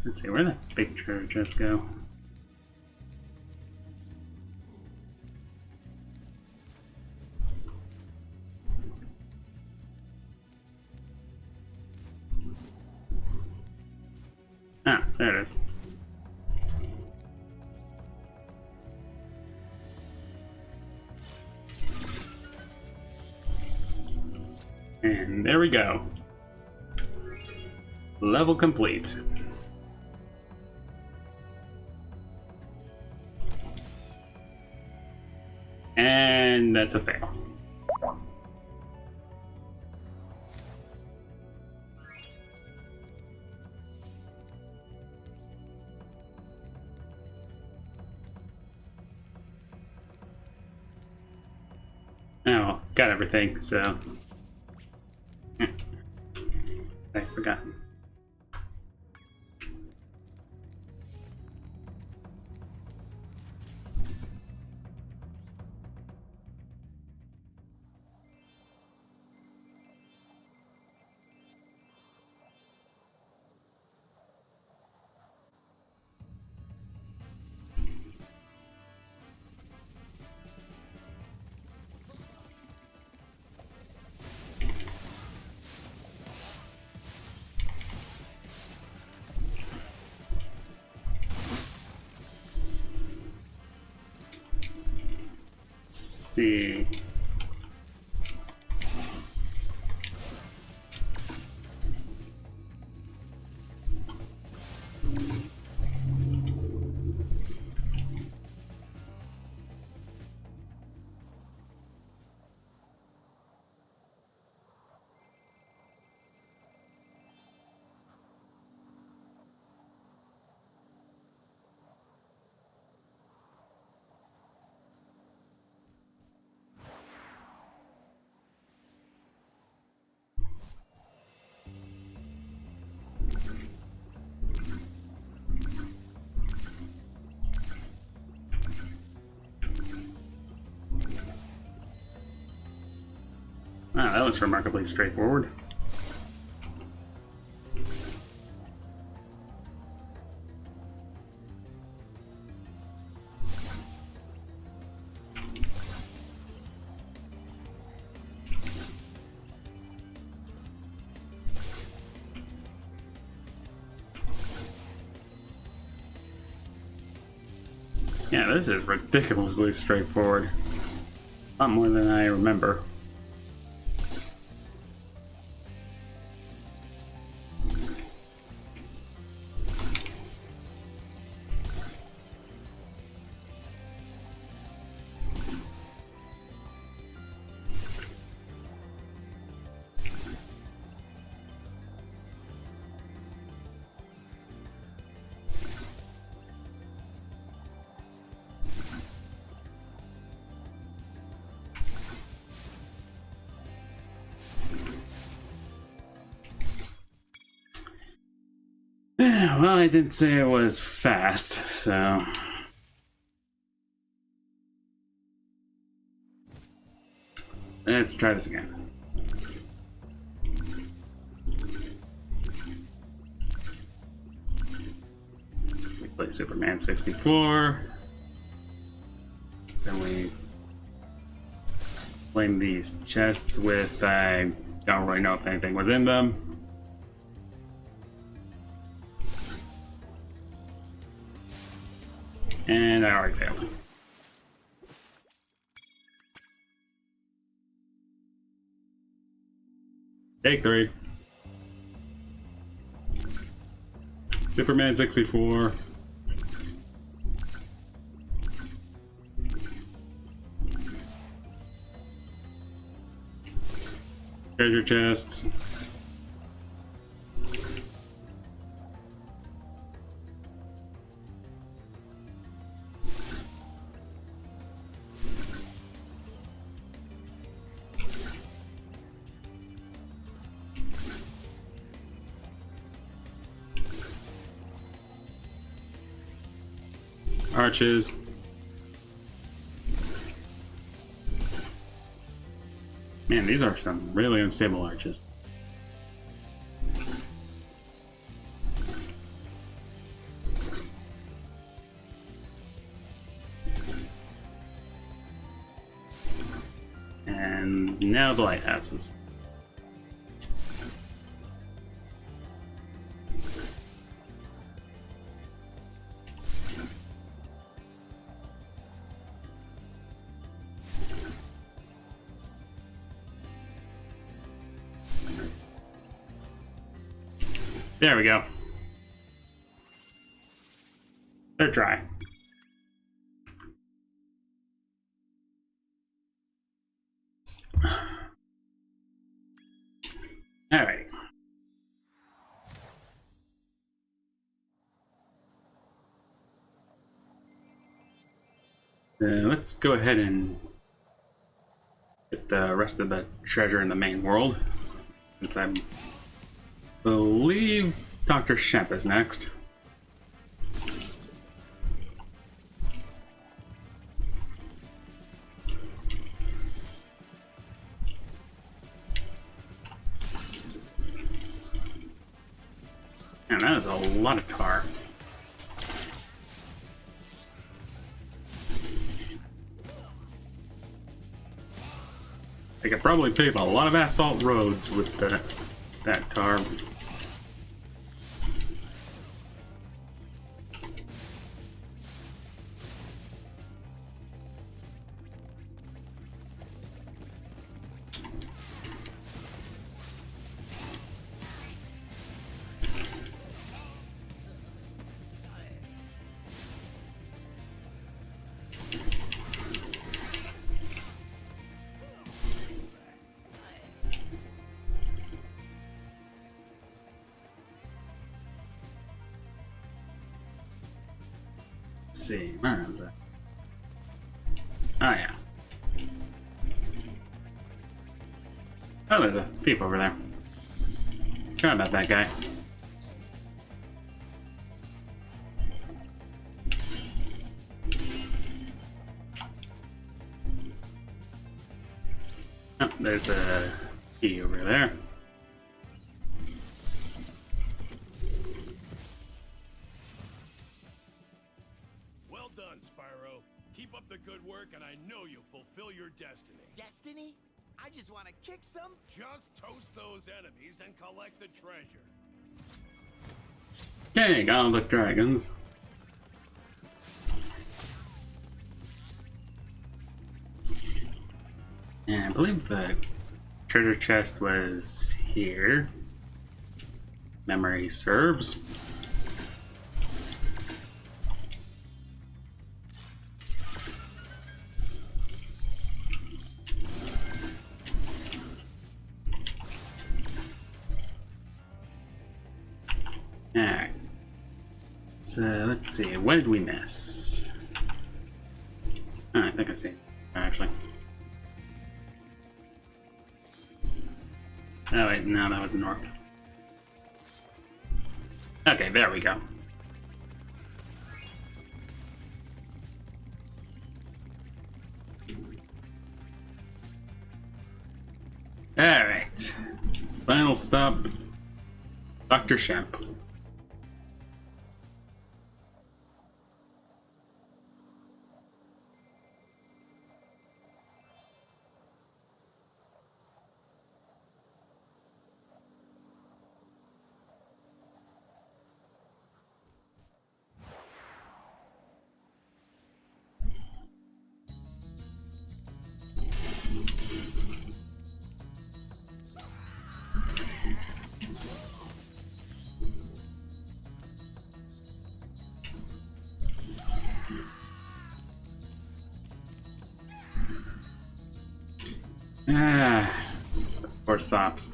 Let's see, where'd that big treasure chest go? Ah, there it is. And there we go. Level complete. And that's a fail. Oh, got everything, so... I forgot. See. Wow, that was remarkably straightforward. Yeah, this is ridiculously straightforward. A lot more than I remember. Well, I didn't say it was fast, so... Let's try this again. We play Superman 64. Then we flame these chests with, I don't really know if anything was in them. And I already failed. Take 3. Superman 64. Treasure chests. Arches. Man, these are some really unstable arches. And now the lighthouses. There we go. They're dry. All right. Let's go ahead and get get the rest of the treasure in the main world, since I believe Dr. Shemp is next. And that is a lot of tar. I could probably pave a lot of asphalt roads with that tar. Let's see, where is it? Oh yeah. Oh, there's a thief over there. Forgot about that guy. Oh, there's a key over there. Well done, Spyro. Keep up the good work, and I know you'll fulfill your destiny. Destiny? I just want to kick some. Just toast those enemies and collect the treasure. Okay, got all the dragons. And I believe the treasure chest was here. Memory serves. Alright. So let's see, what did we miss? Oh, I think I see it, actually. Oh wait, no, that was north. Okay, there we go. Alright. Final stop, Dr. Shemp. Ah, those poor sops.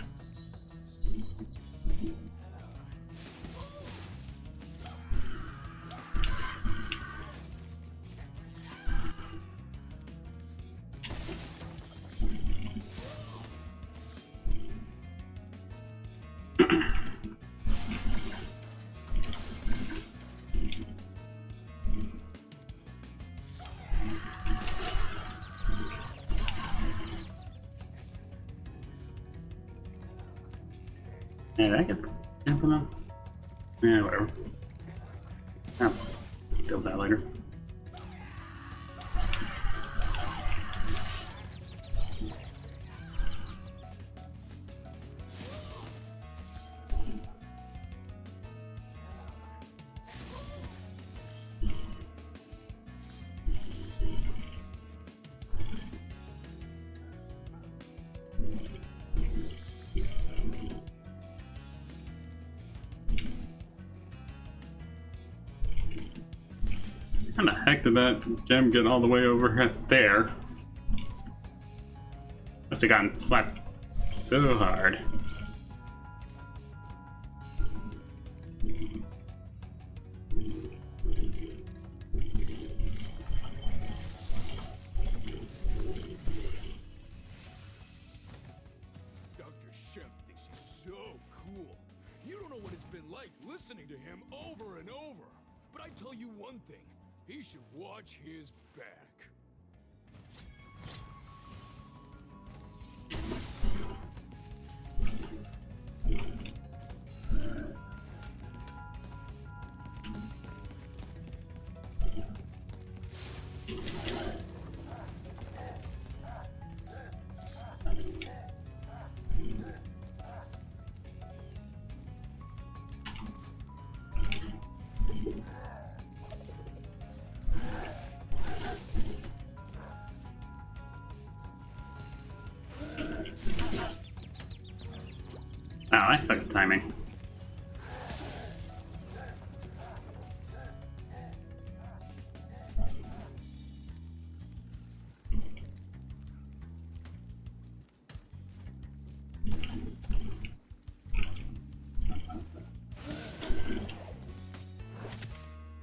Yeah, I could implement. Yeah, whatever. I'll build that later. How the heck did that gem get all the way over there? Must have gotten slapped so hard. listening to him over and over. But I tell you one thing, he should watch his back. Oh, I suck at timing.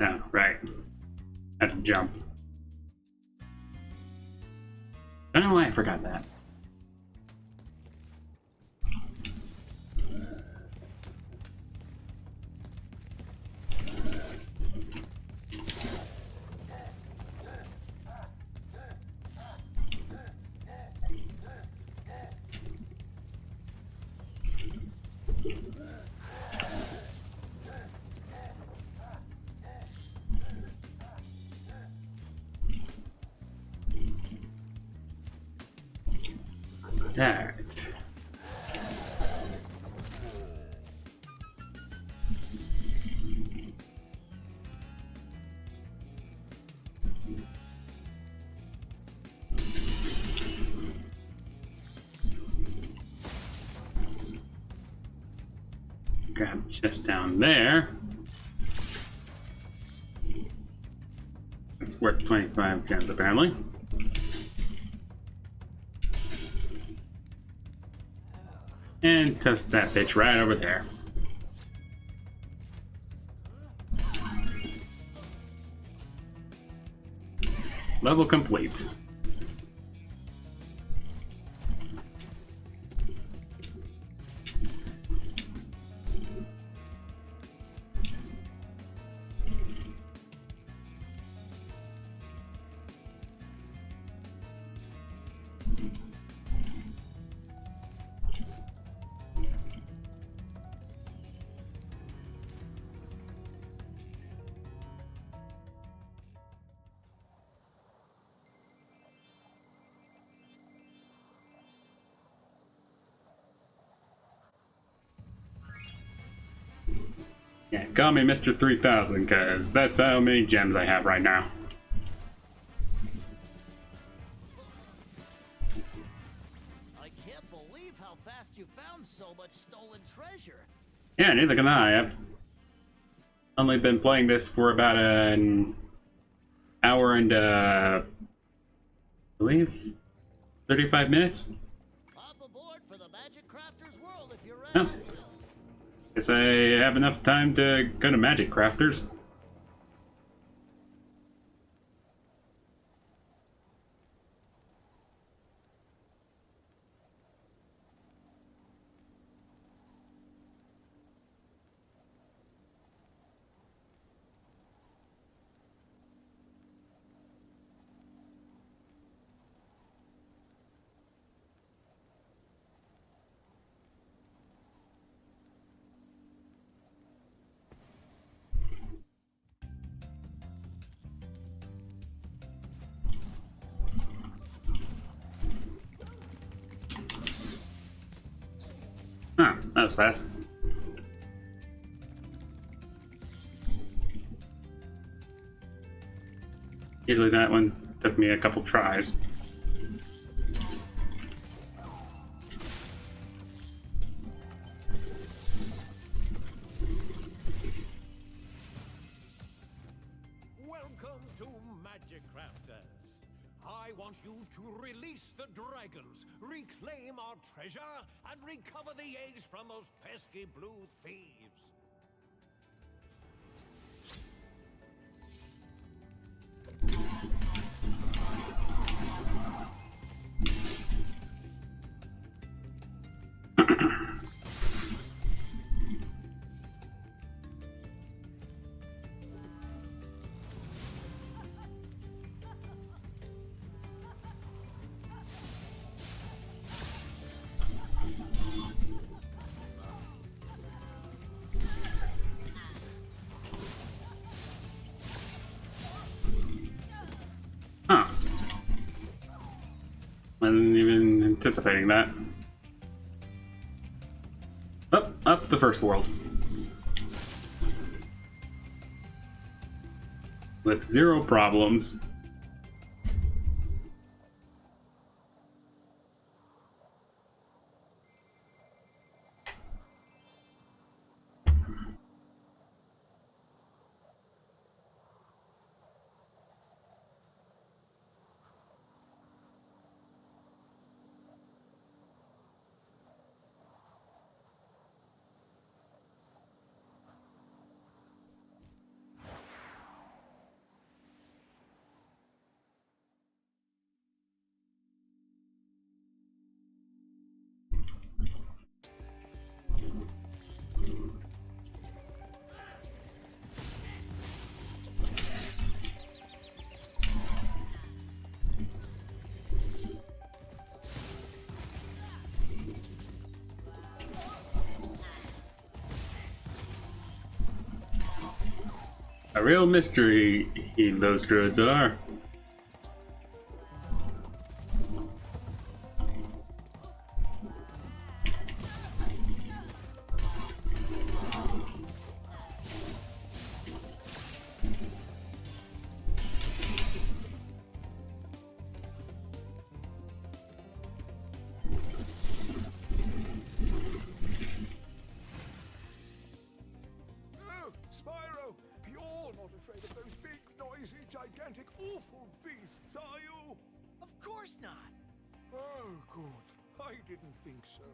Oh, right. I have to jump. I don't know why I forgot that. Alright. Grab chest down there. It's worth 25 gems apparently. And toss that bitch right over there. Level complete. Yeah, call me Mr. 3000, because that's how many gems I have right now. I can't believe how fast you found so much stolen treasure. Yeah, neither can I. I've only been playing this for about an hour and, I believe, 35 minutes. Hop aboard for the Magic Crafter's world if you're ready. Oh. Guess I have enough time to go to Magic Crafters. Huh, that was fast. Usually that one took me a couple tries. Welcome to Magic Crafters. I want you to release the dragons, reclaim our treasure, and recover the eggs from those pesky blue thieves. Wasn't even anticipating that. Up the first world. With 0 problems. A real mystery, those druids are. Spyro, you're not afraid of those big, noisy, gigantic, awful beasts, are you? Of course not. Oh, good. I didn't think so.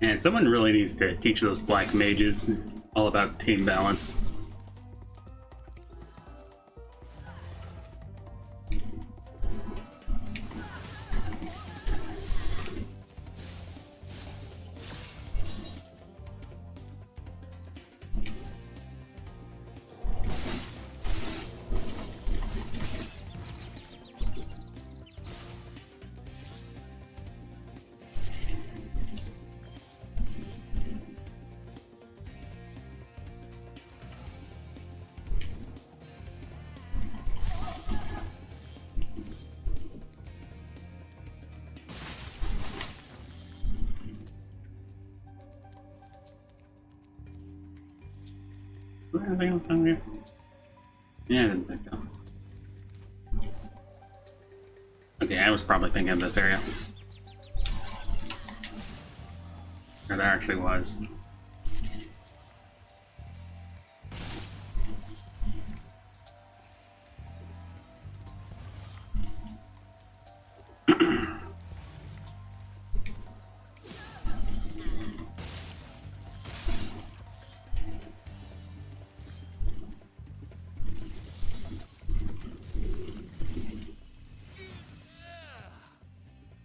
And someone really needs to teach those black mages all about team balance. Anything else down here? Yeah, I didn't think so. Okay, I was probably thinking of this area. Or there actually was.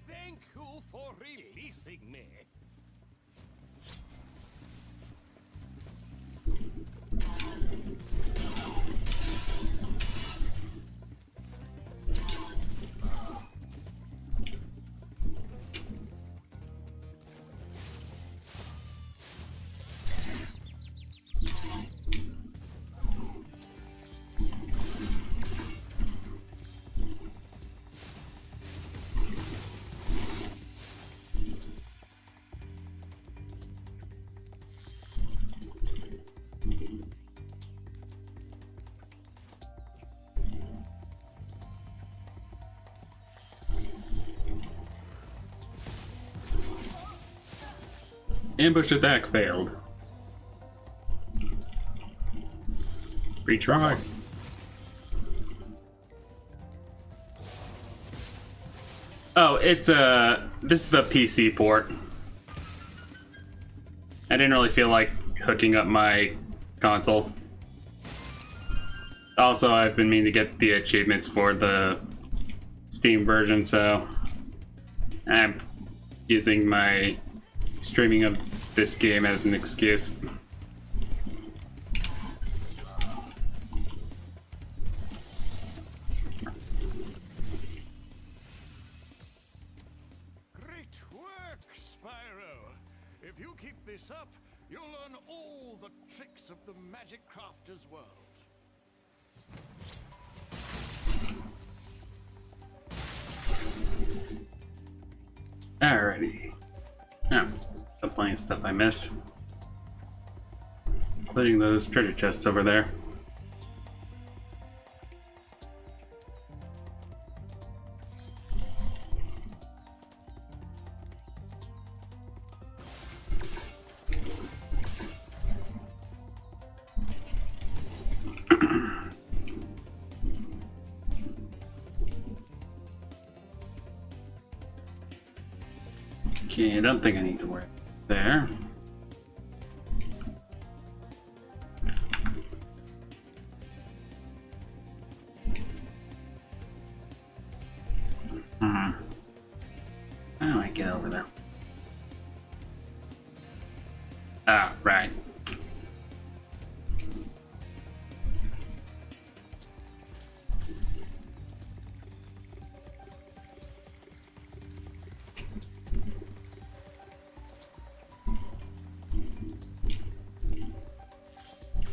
Thank you for releasing me. Ambush attack failed. Retry. Oh, it's this is the PC port. I didn't really feel like hooking up my console. also I've been meaning to get the achievements for the Steam version, so I'm using my streaming of this game as an excuse. Great work, Spyro. If you keep this up, you'll learn all the tricks of the Magic Crafter's world. Alrighty. Oh, still plenty of stuff I missed. Including those treasure chests over there. Okay, I don't think I need to worry there. How do I get over there? Ah, right.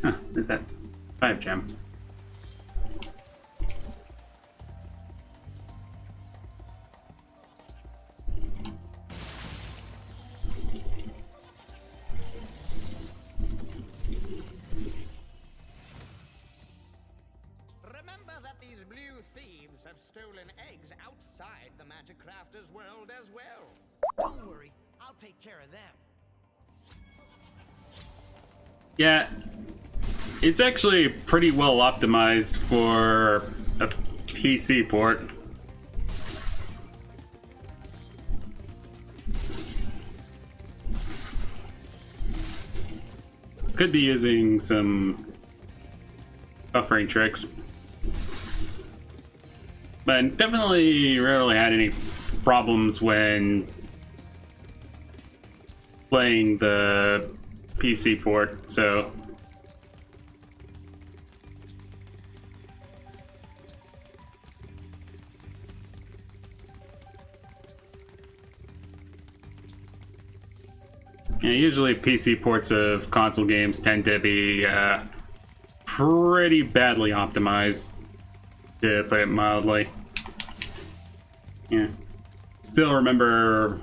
Huh, is that 5 gem? Remember that these blue thieves have stolen eggs outside the Magic Crafter's world as well. Don't worry, I'll take care of them. Yeah, it's actually pretty well optimized for a PC port. Could be using some buffering tricks, but definitely rarely had any problems when playing the PC port, so yeah, usually PC ports of console games tend to be pretty badly optimized, to put it mildly. Yeah, still remember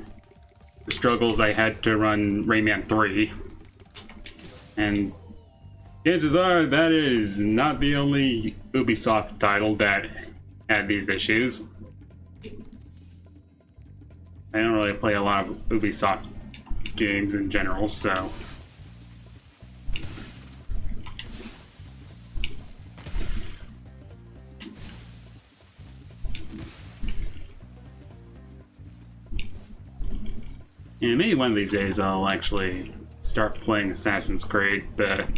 the struggles I had to run Rayman 3. And chances are that is not the only Ubisoft title that had these issues. I don't really play a lot of Ubisoft games in general, so... yeah, maybe one of these days I'll actually start playing Assassin's Creed, but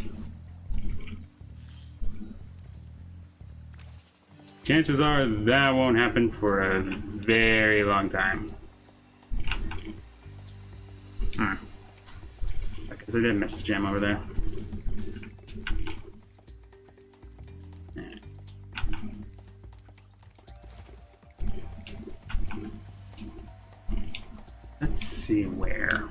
chances are that won't happen for a very long time. I guess I did miss a gem over there. Let's see where.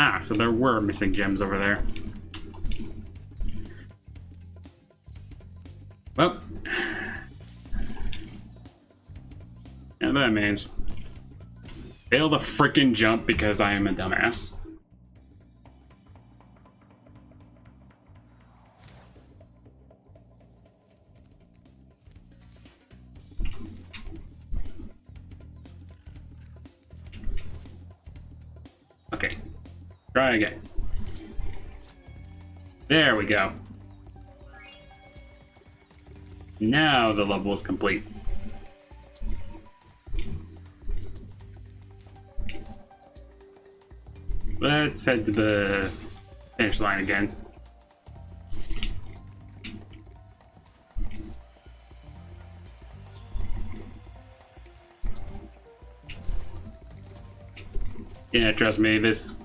Ah, so there were missing gems over there. Well, yeah, that means fail the frickin' jump because I am a dumbass. Okay, try again. There we go. Now the level is complete. Let's head to the finish line again. Yeah, trust me, this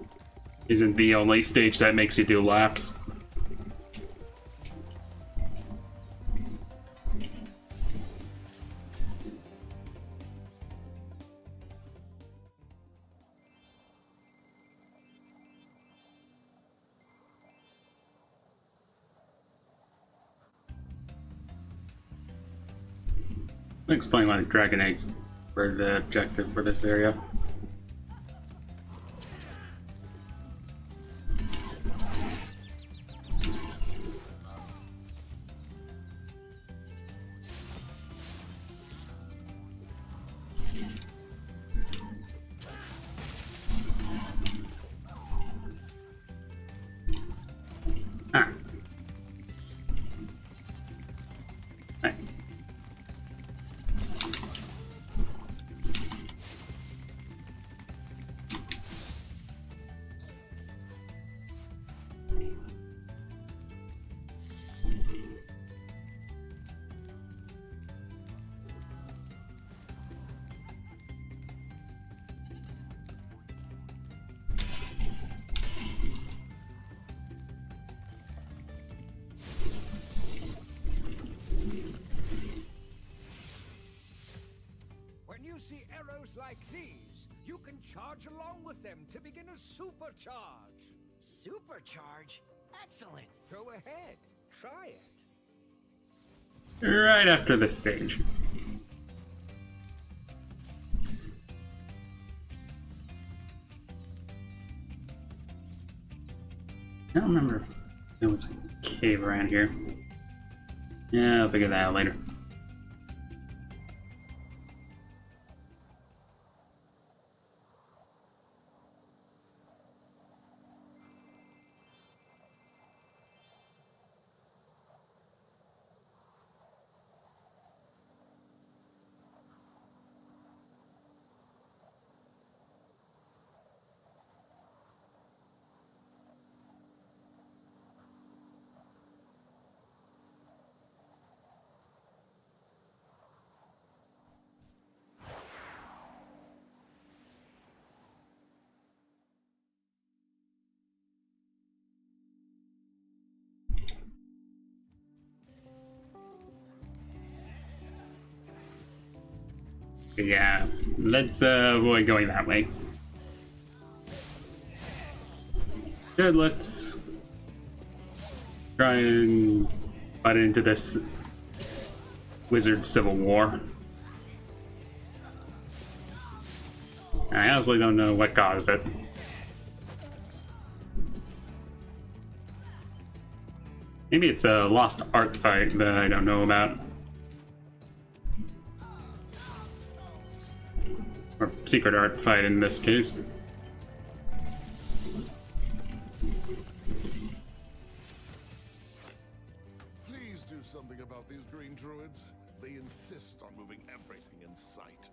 isn't the only stage that makes you do laps. I'll explain why the dragon eggs were the objective for this area. Ah. Right. When you see arrows like these, you can charge along with them to begin a supercharge. Supercharge? Excellent. Go ahead, try it. Right after this stage. I don't remember if there was a cave around here. Yeah, I'll figure that out later. Yeah, let's avoid going that way. Good, let's try and butt into this wizard civil war. I honestly don't know what caused it. Maybe it's a lost art fight that I don't know about. Or secret art fight in this case. Please do something about these green druids. They insist on moving everything in sight.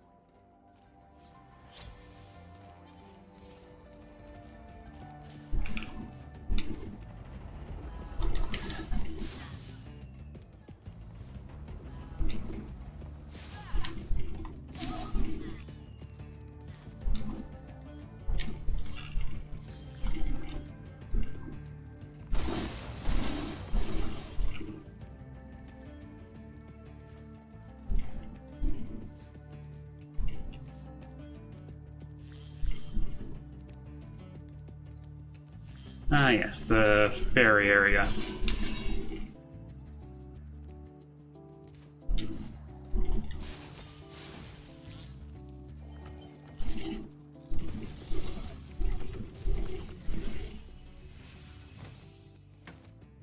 Ah yes, the ferry area.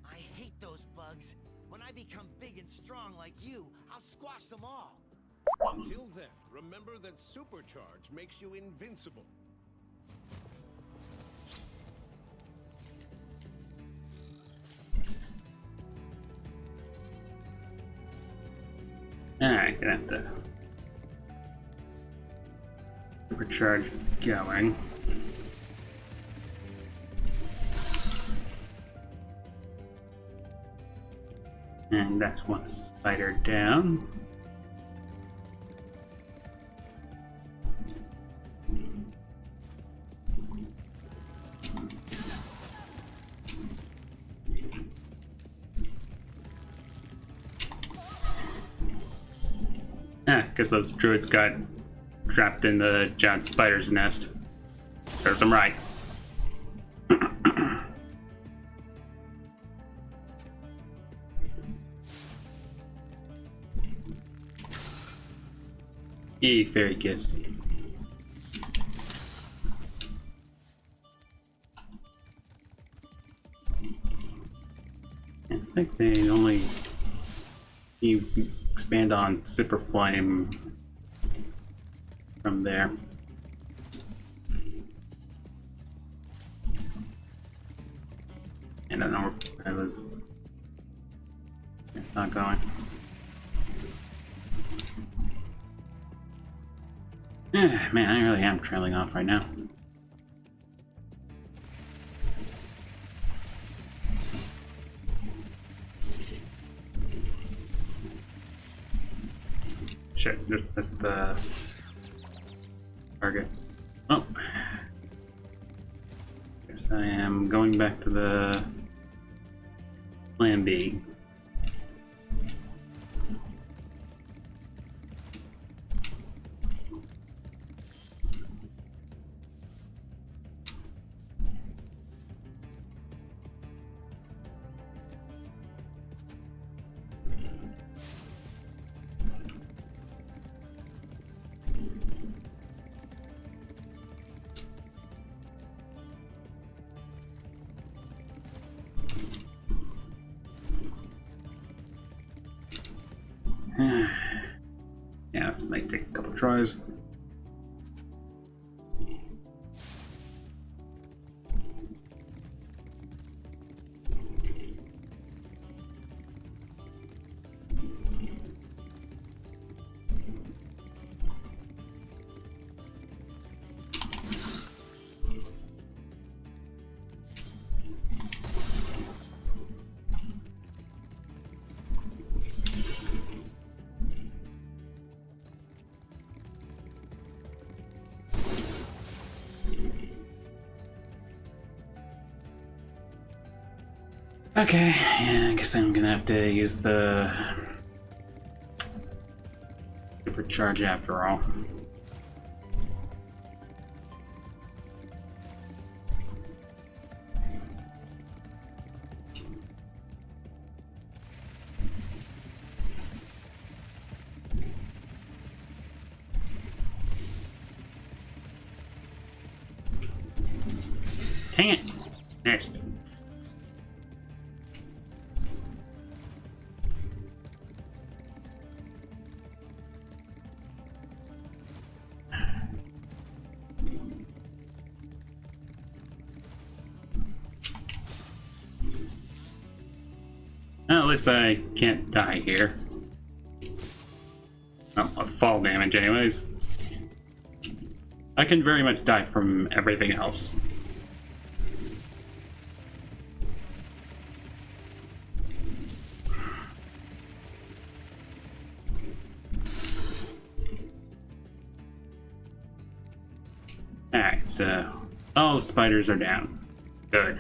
I hate those bugs. When I become big and strong like you, I'll squash them all. Until then, remember that supercharge makes you invincible. Alright, gonna have to supercharge going. And that's one spider down. Guess those druids got trapped in the giant spider's nest. Serves them right. Very kiss. I think they only expand on Super Flame from there. I don't know where I was not going. Man, I really am trailing off right now. Shit, that's the target. Oh. Guess I am going back to the plan B. Yeah, this might take a couple tries. Okay, yeah, I guess I'm gonna have to use the supercharge after all. Dang it! Missed. Well, at least I can't die here. Oh, fall damage anyways. I can very much die from everything else. Alright, so all the spiders are down. Good.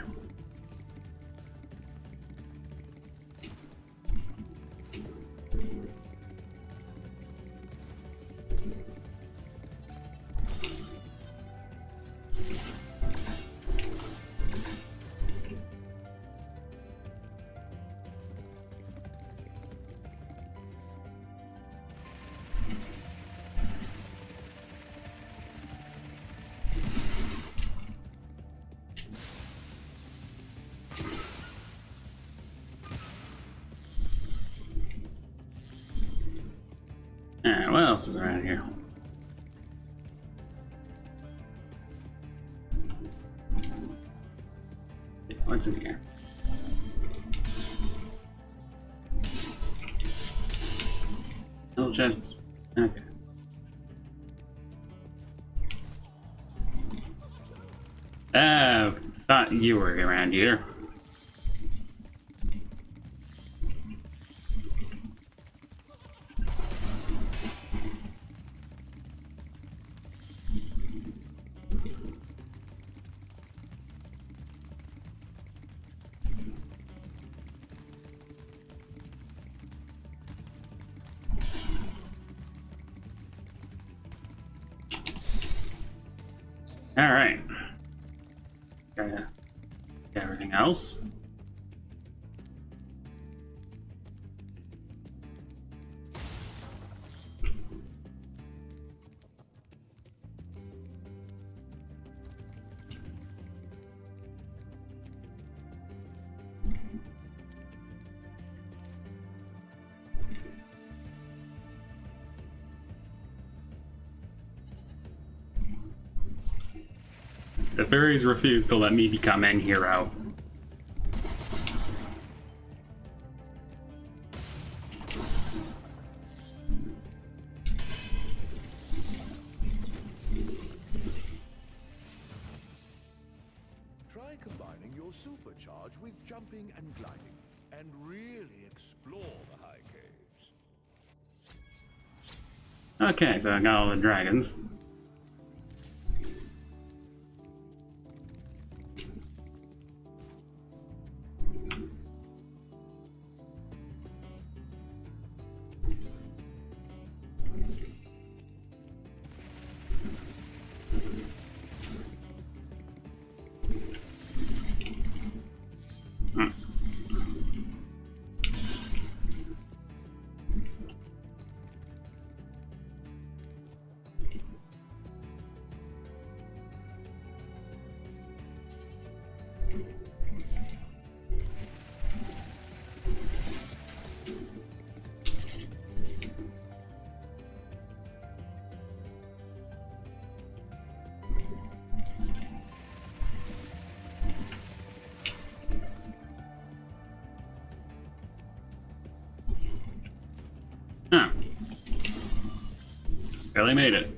Alright, what else is around here? What's in here? Little chests. Okay. Thought you were around here. All right. Got everything else. The fairies refuse to let me become an hero. Try combining your supercharge with jumping and gliding, and really explore the high caves. Okay, so I got all the dragons. Huh. Barely made it.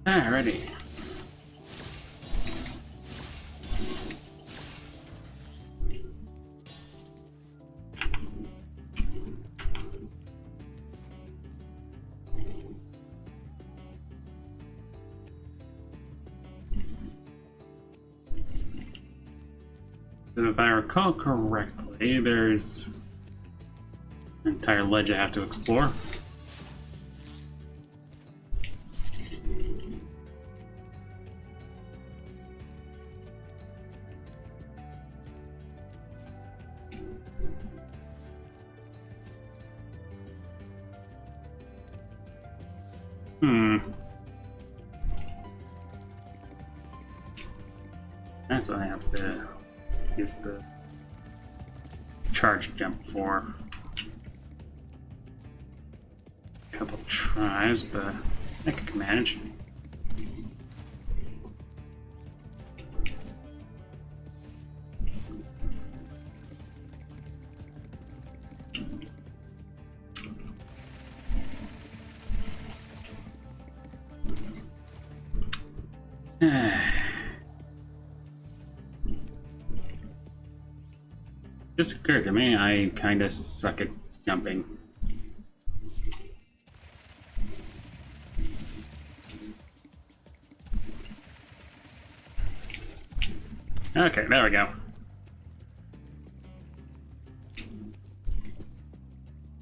Alrighty. And if I recall correctly, there's an entire ledge I have to explore. That's what I have to use the charge jump for. A couple tries, but I can manage. Just occurred to me, I kinda suck at jumping. Okay, there we go.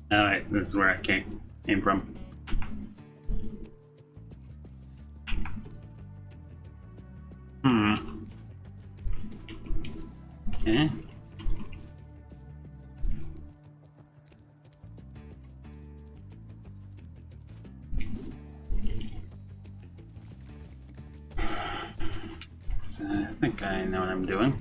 Alright, this is where I came from. Okay. think I know what I'm doing.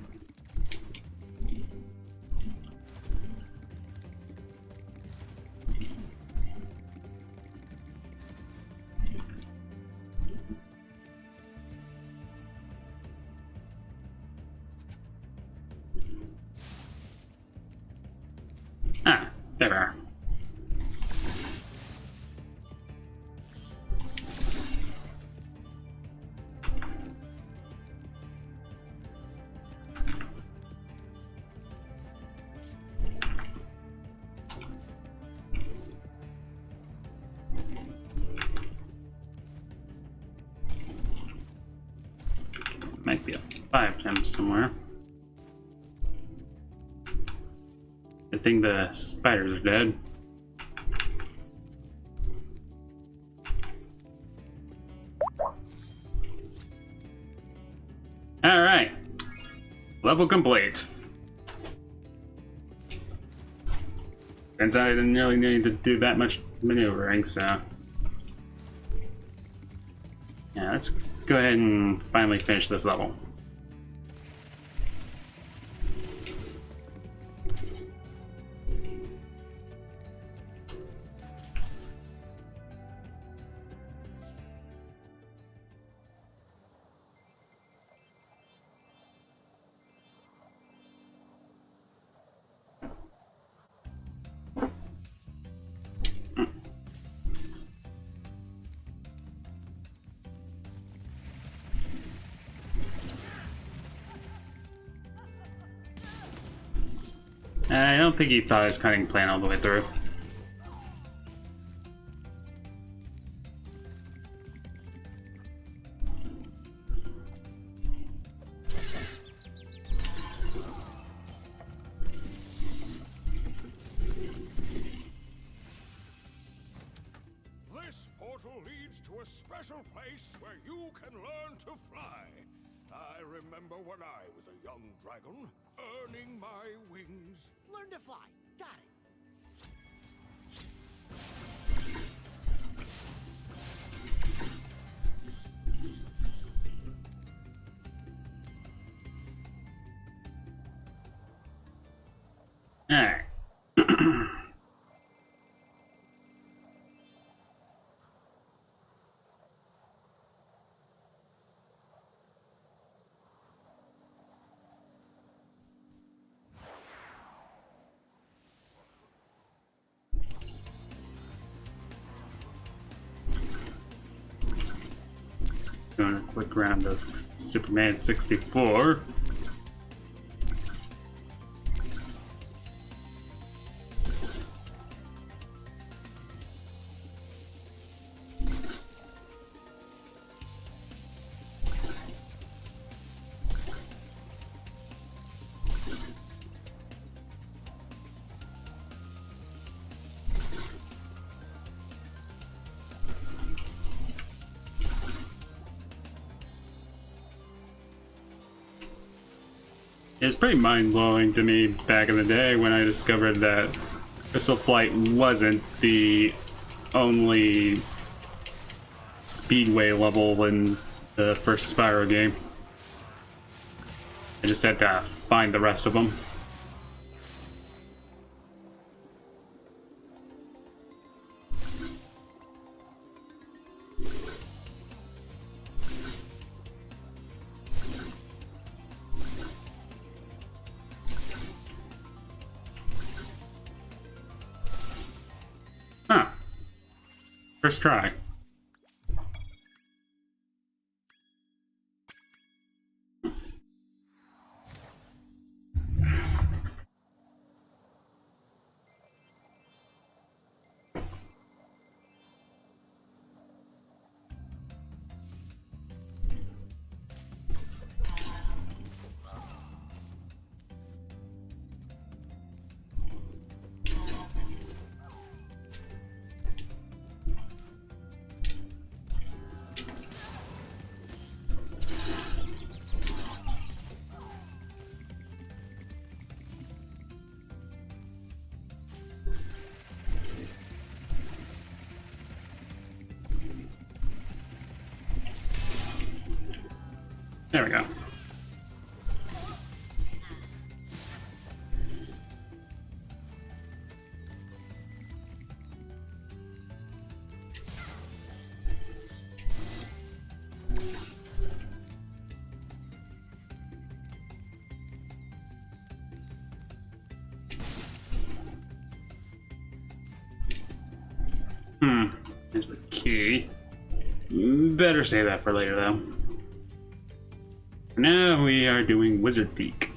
Ah, there we are. Might be a 5 gem somewhere. I think the spiders are dead. Alright. Level complete. Turns out I didn't really need to do that much maneuvering, so... yeah, let's go ahead and finally finish this level. I don't think he thought his cunning plan all the way through. This portal leads to a special place where you can learn to fly. I remember when I was a young dragon, earning my wings. Learn to fly. Got it. Alright. Doing a quick round of Superman 64. It was pretty mind-blowing to me back in the day when I discovered that Crystal Flight wasn't the only speedway level in the first Spyro game. I just had to find the rest of them. Huh. First try. There we go. There's the key. Better save that for later, though. Now we are doing Wizard Peak.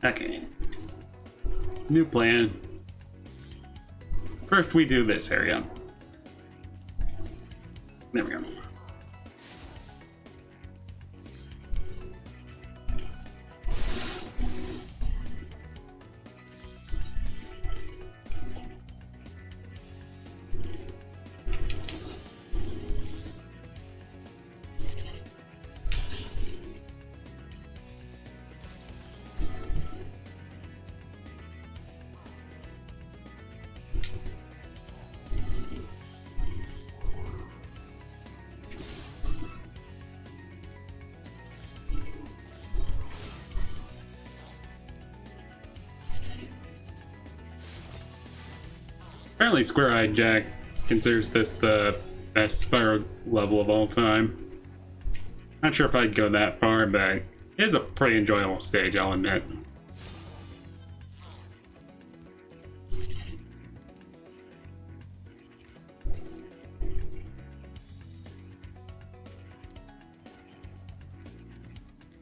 Okay. New plan. First we do this area. There we go. Apparently Square-Eyed Jack considers this the best Spyro level of all time. Not sure if I'd go that far, but it is a pretty enjoyable stage, I'll admit.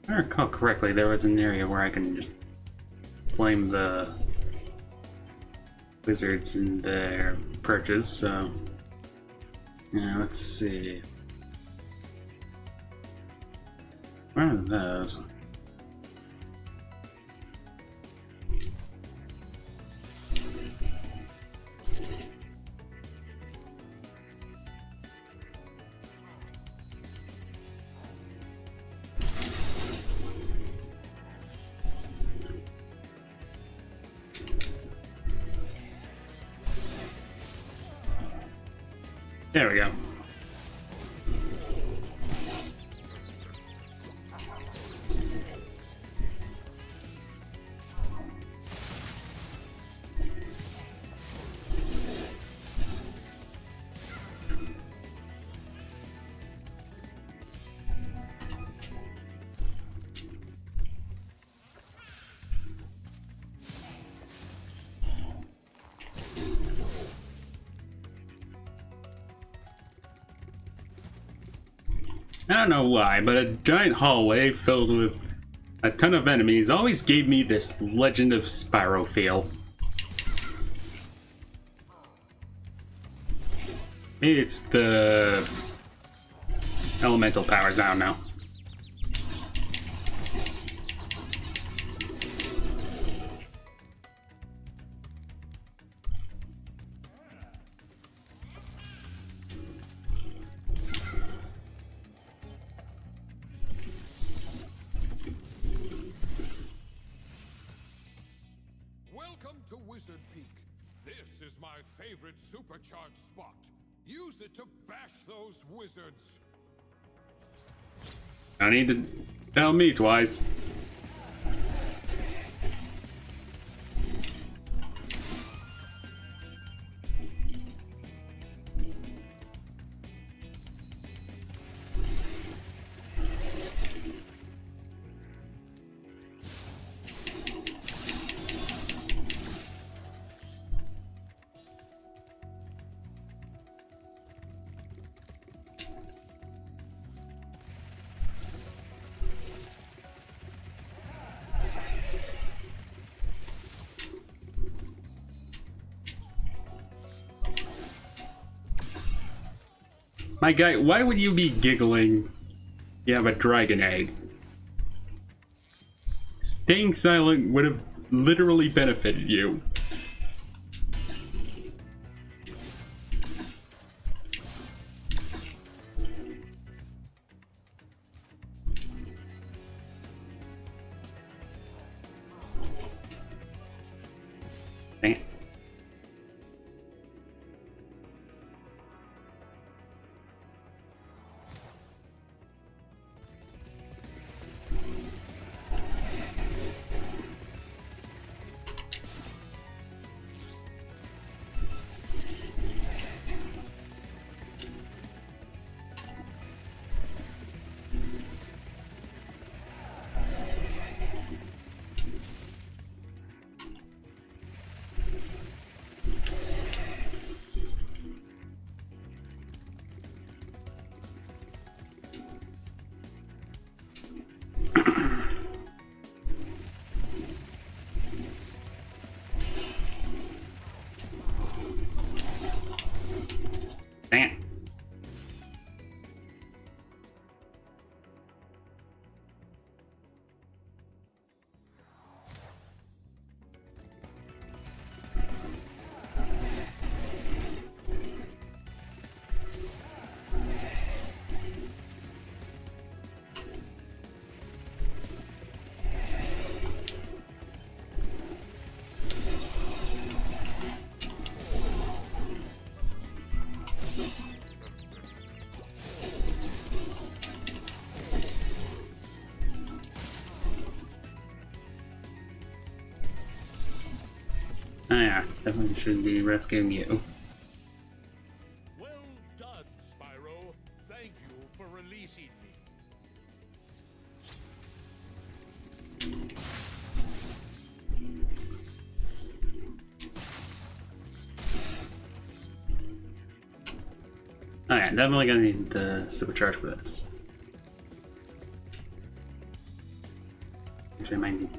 If I recall correctly, there was an area where I can just blame the wizards and their perches, so yeah, let's see. Where are those? There we go. I don't know why, but a giant hallway filled with a ton of enemies always gave me this Legend of Spyro feel. Maybe it's the elemental powers, I don't know. To Wizard Peak. This is my favorite supercharged spot. Use it to bash those wizards. I need to tell me twice. My guy, why would you be giggling? You have a dragon egg. Staying silent would have literally benefited you. Oh yeah, definitely should be rescuing you. Well done, Spyro. Thank you for releasing me. Oh yeah, definitely gonna need the supercharge for this. Actually, I might need...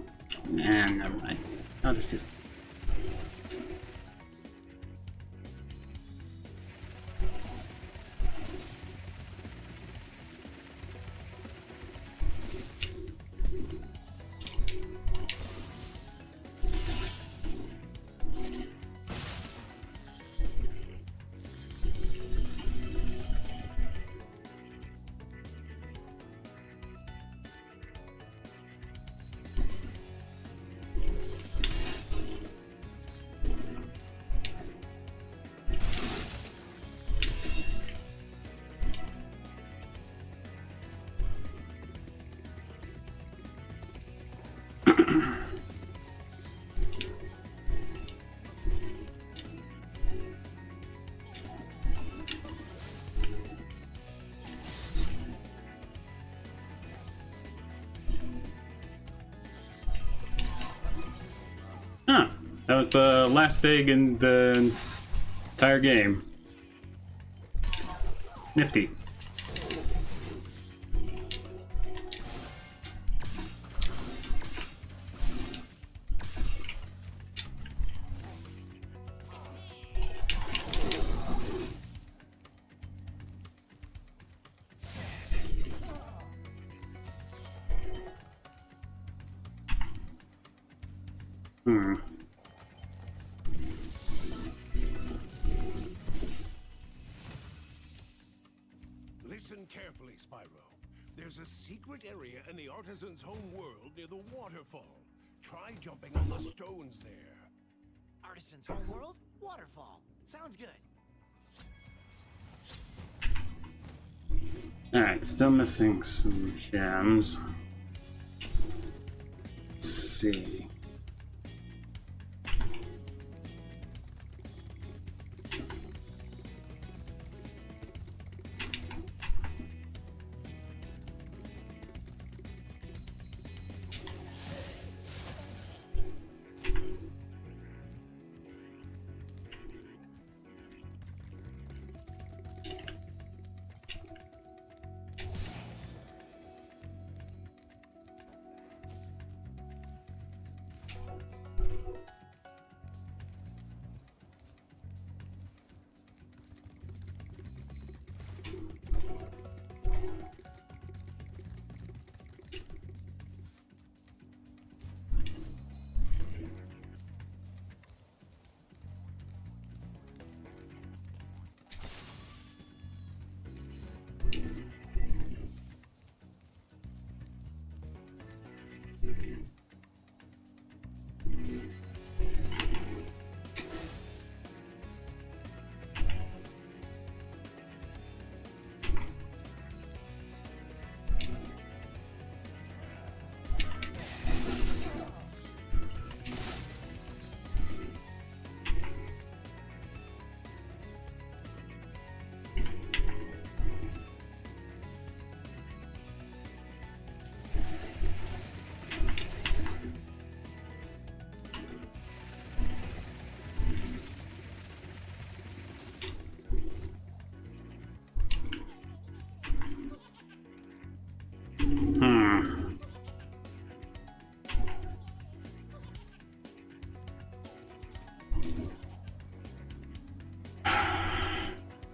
Nah, never mind. I'll just use... Huh. That was the last egg in the entire game. Nifty. Listen carefully, Spyro. There's a secret area in the artisan's home world near the waterfall. Try jumping on the stones there. Artisan's home world? Waterfall. Sounds good. Alright, still missing some gems. Let's see.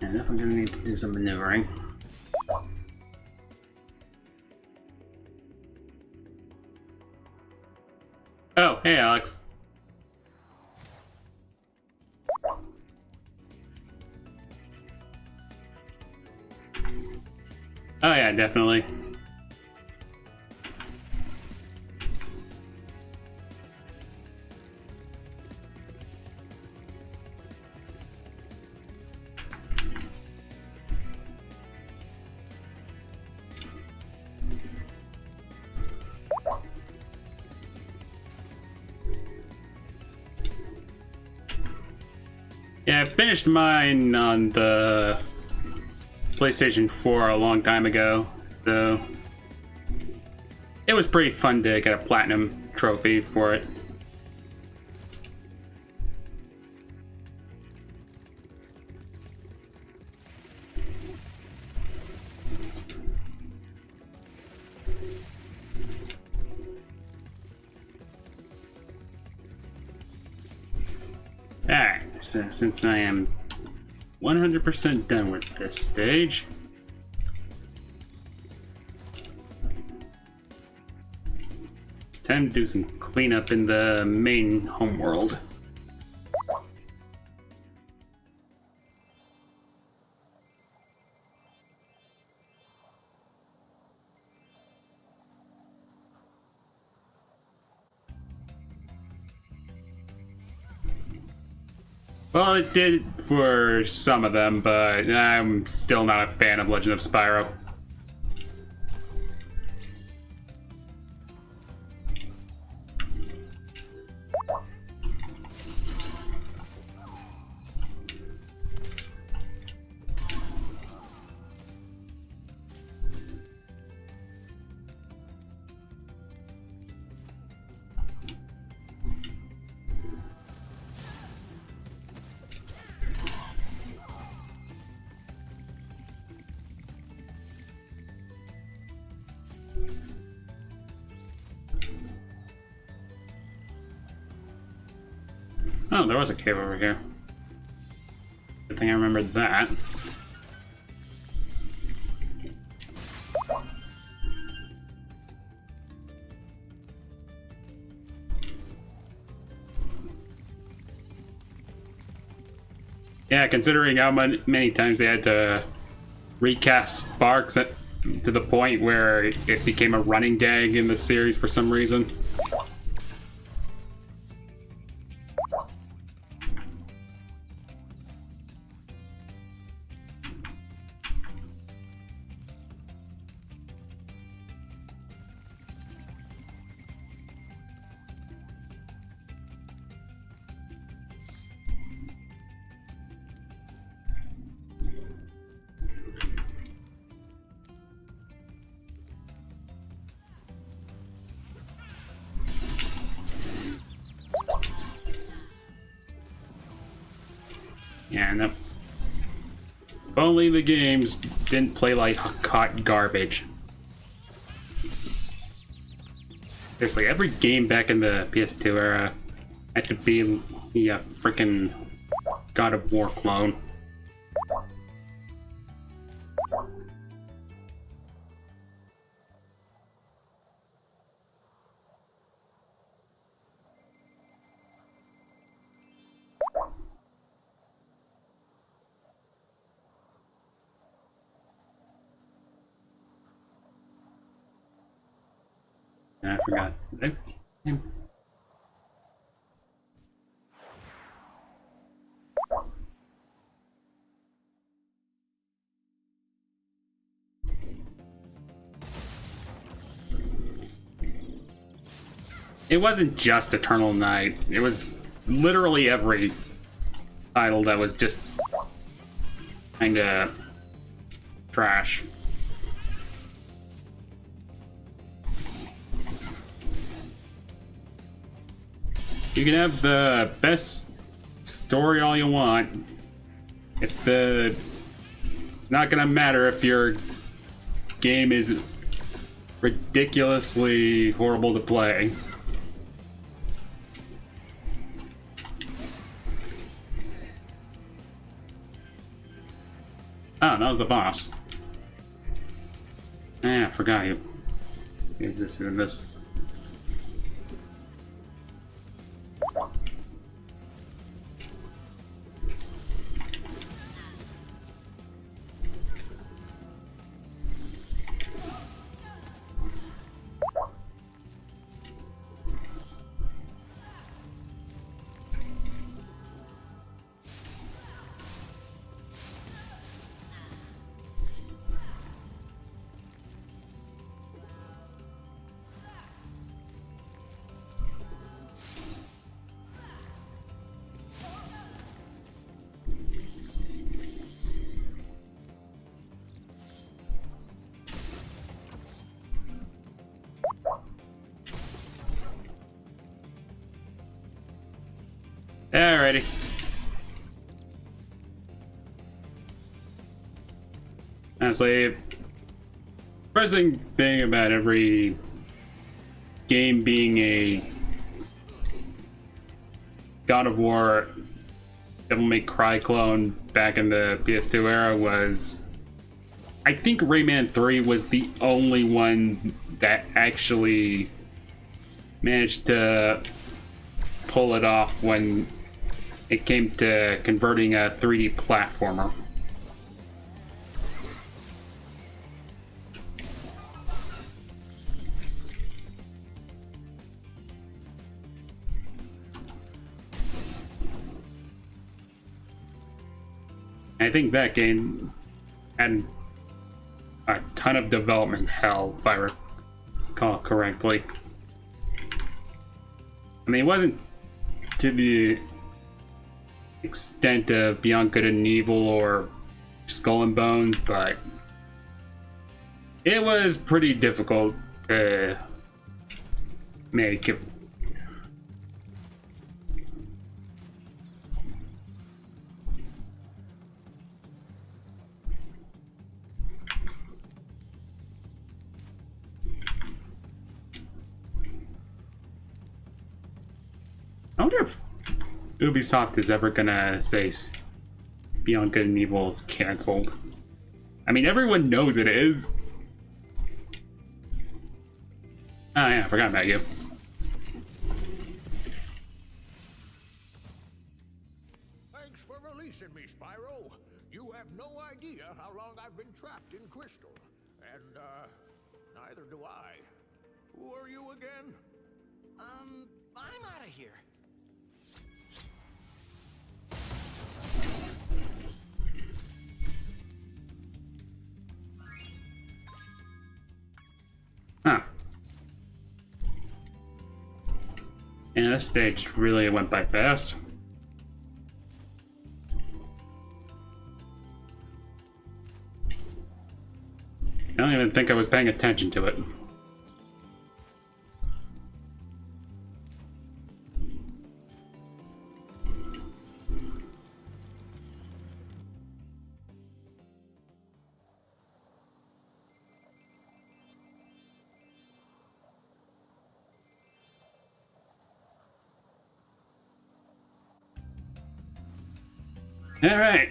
And if I'm gonna need to do some maneuvering. Oh, hey Alex. Oh yeah, definitely. I finished mine on the PlayStation 4 a long time ago, so it was pretty fun to get a platinum trophy for it. Alright, so since I am 100% done with this stage, time to do some cleanup in the main homeworld. Well, it did for some of them, but I'm still not a fan of Legend of Spyro. Oh, there was a cave over here. Good thing I remembered that. Yeah, considering how many times they had to recast Sparks to the point where it became a running gag in the series for some reason. Yeah, no. If only the games didn't play like hot garbage. Seriously, every game back in the PS2 era had to be the freaking God of War clone. I forgot. It wasn't just Eternal Night. It was literally every title that was just kinda trash. You can have the best story all you want. It's not gonna matter if your game is ridiculously horrible to play. Oh, that was the boss. I forgot you existed in this. Alrighty. Honestly, surprising thing about every game being a God of War Devil May Cry clone back in the PS2 era was, I think Rayman 3 was the only one that actually managed to pull it off when it came to converting a 3D platformer. I think that game had a ton of development hell, if I recall correctly. I mean, it wasn't to the extent of Beyond Good and Evil or Skull and Bones, but it was pretty difficult to make. I wonder if Ubisoft is ever gonna say Beyond Good and Evil is cancelled. I mean, everyone knows it is. Oh yeah, I forgot about you. Thanks for releasing me, Spyro. You have no idea how long I've been trapped in Crystal. And, neither do I. Who are you again? I'm out of here. Huh. Yeah, this stage really went by fast. I don't even think I was paying attention to it. All right.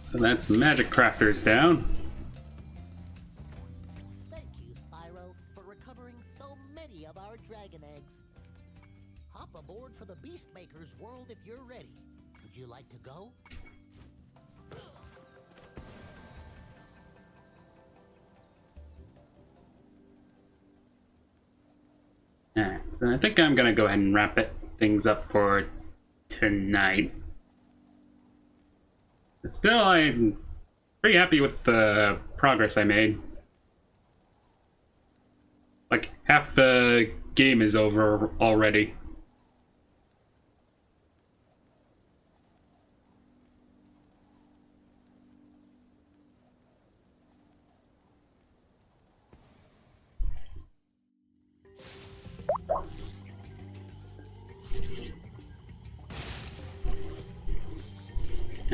So that's Magic Crafters down. Thank you, Spyro, for recovering so many of our dragon eggs. Hop aboard for the Beastmaker's world if you're ready. Would you like to go? Alright, so I think I'm gonna go ahead and wrap things up for tonight. But still, I'm pretty happy with the progress I made. Like, half the game is over already.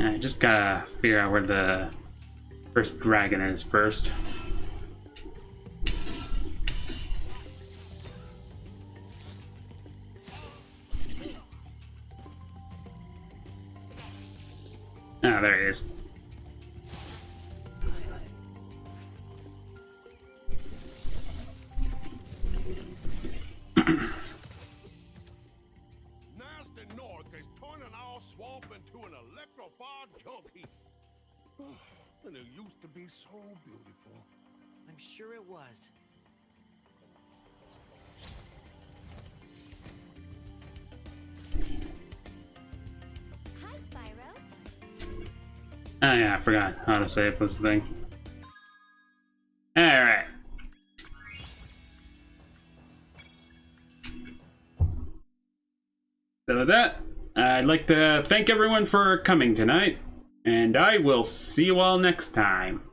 I just gotta figure out where the first dragon is first. Ah, there he is. Nasty North is turning our swamp into an electrified junk heap. And it used to be so beautiful. I'm sure it was. Hi, Spyro. Oh yeah, I forgot how to save this thing. Alright. So with that, I'd like to thank everyone for coming tonight, and I will see you all next time.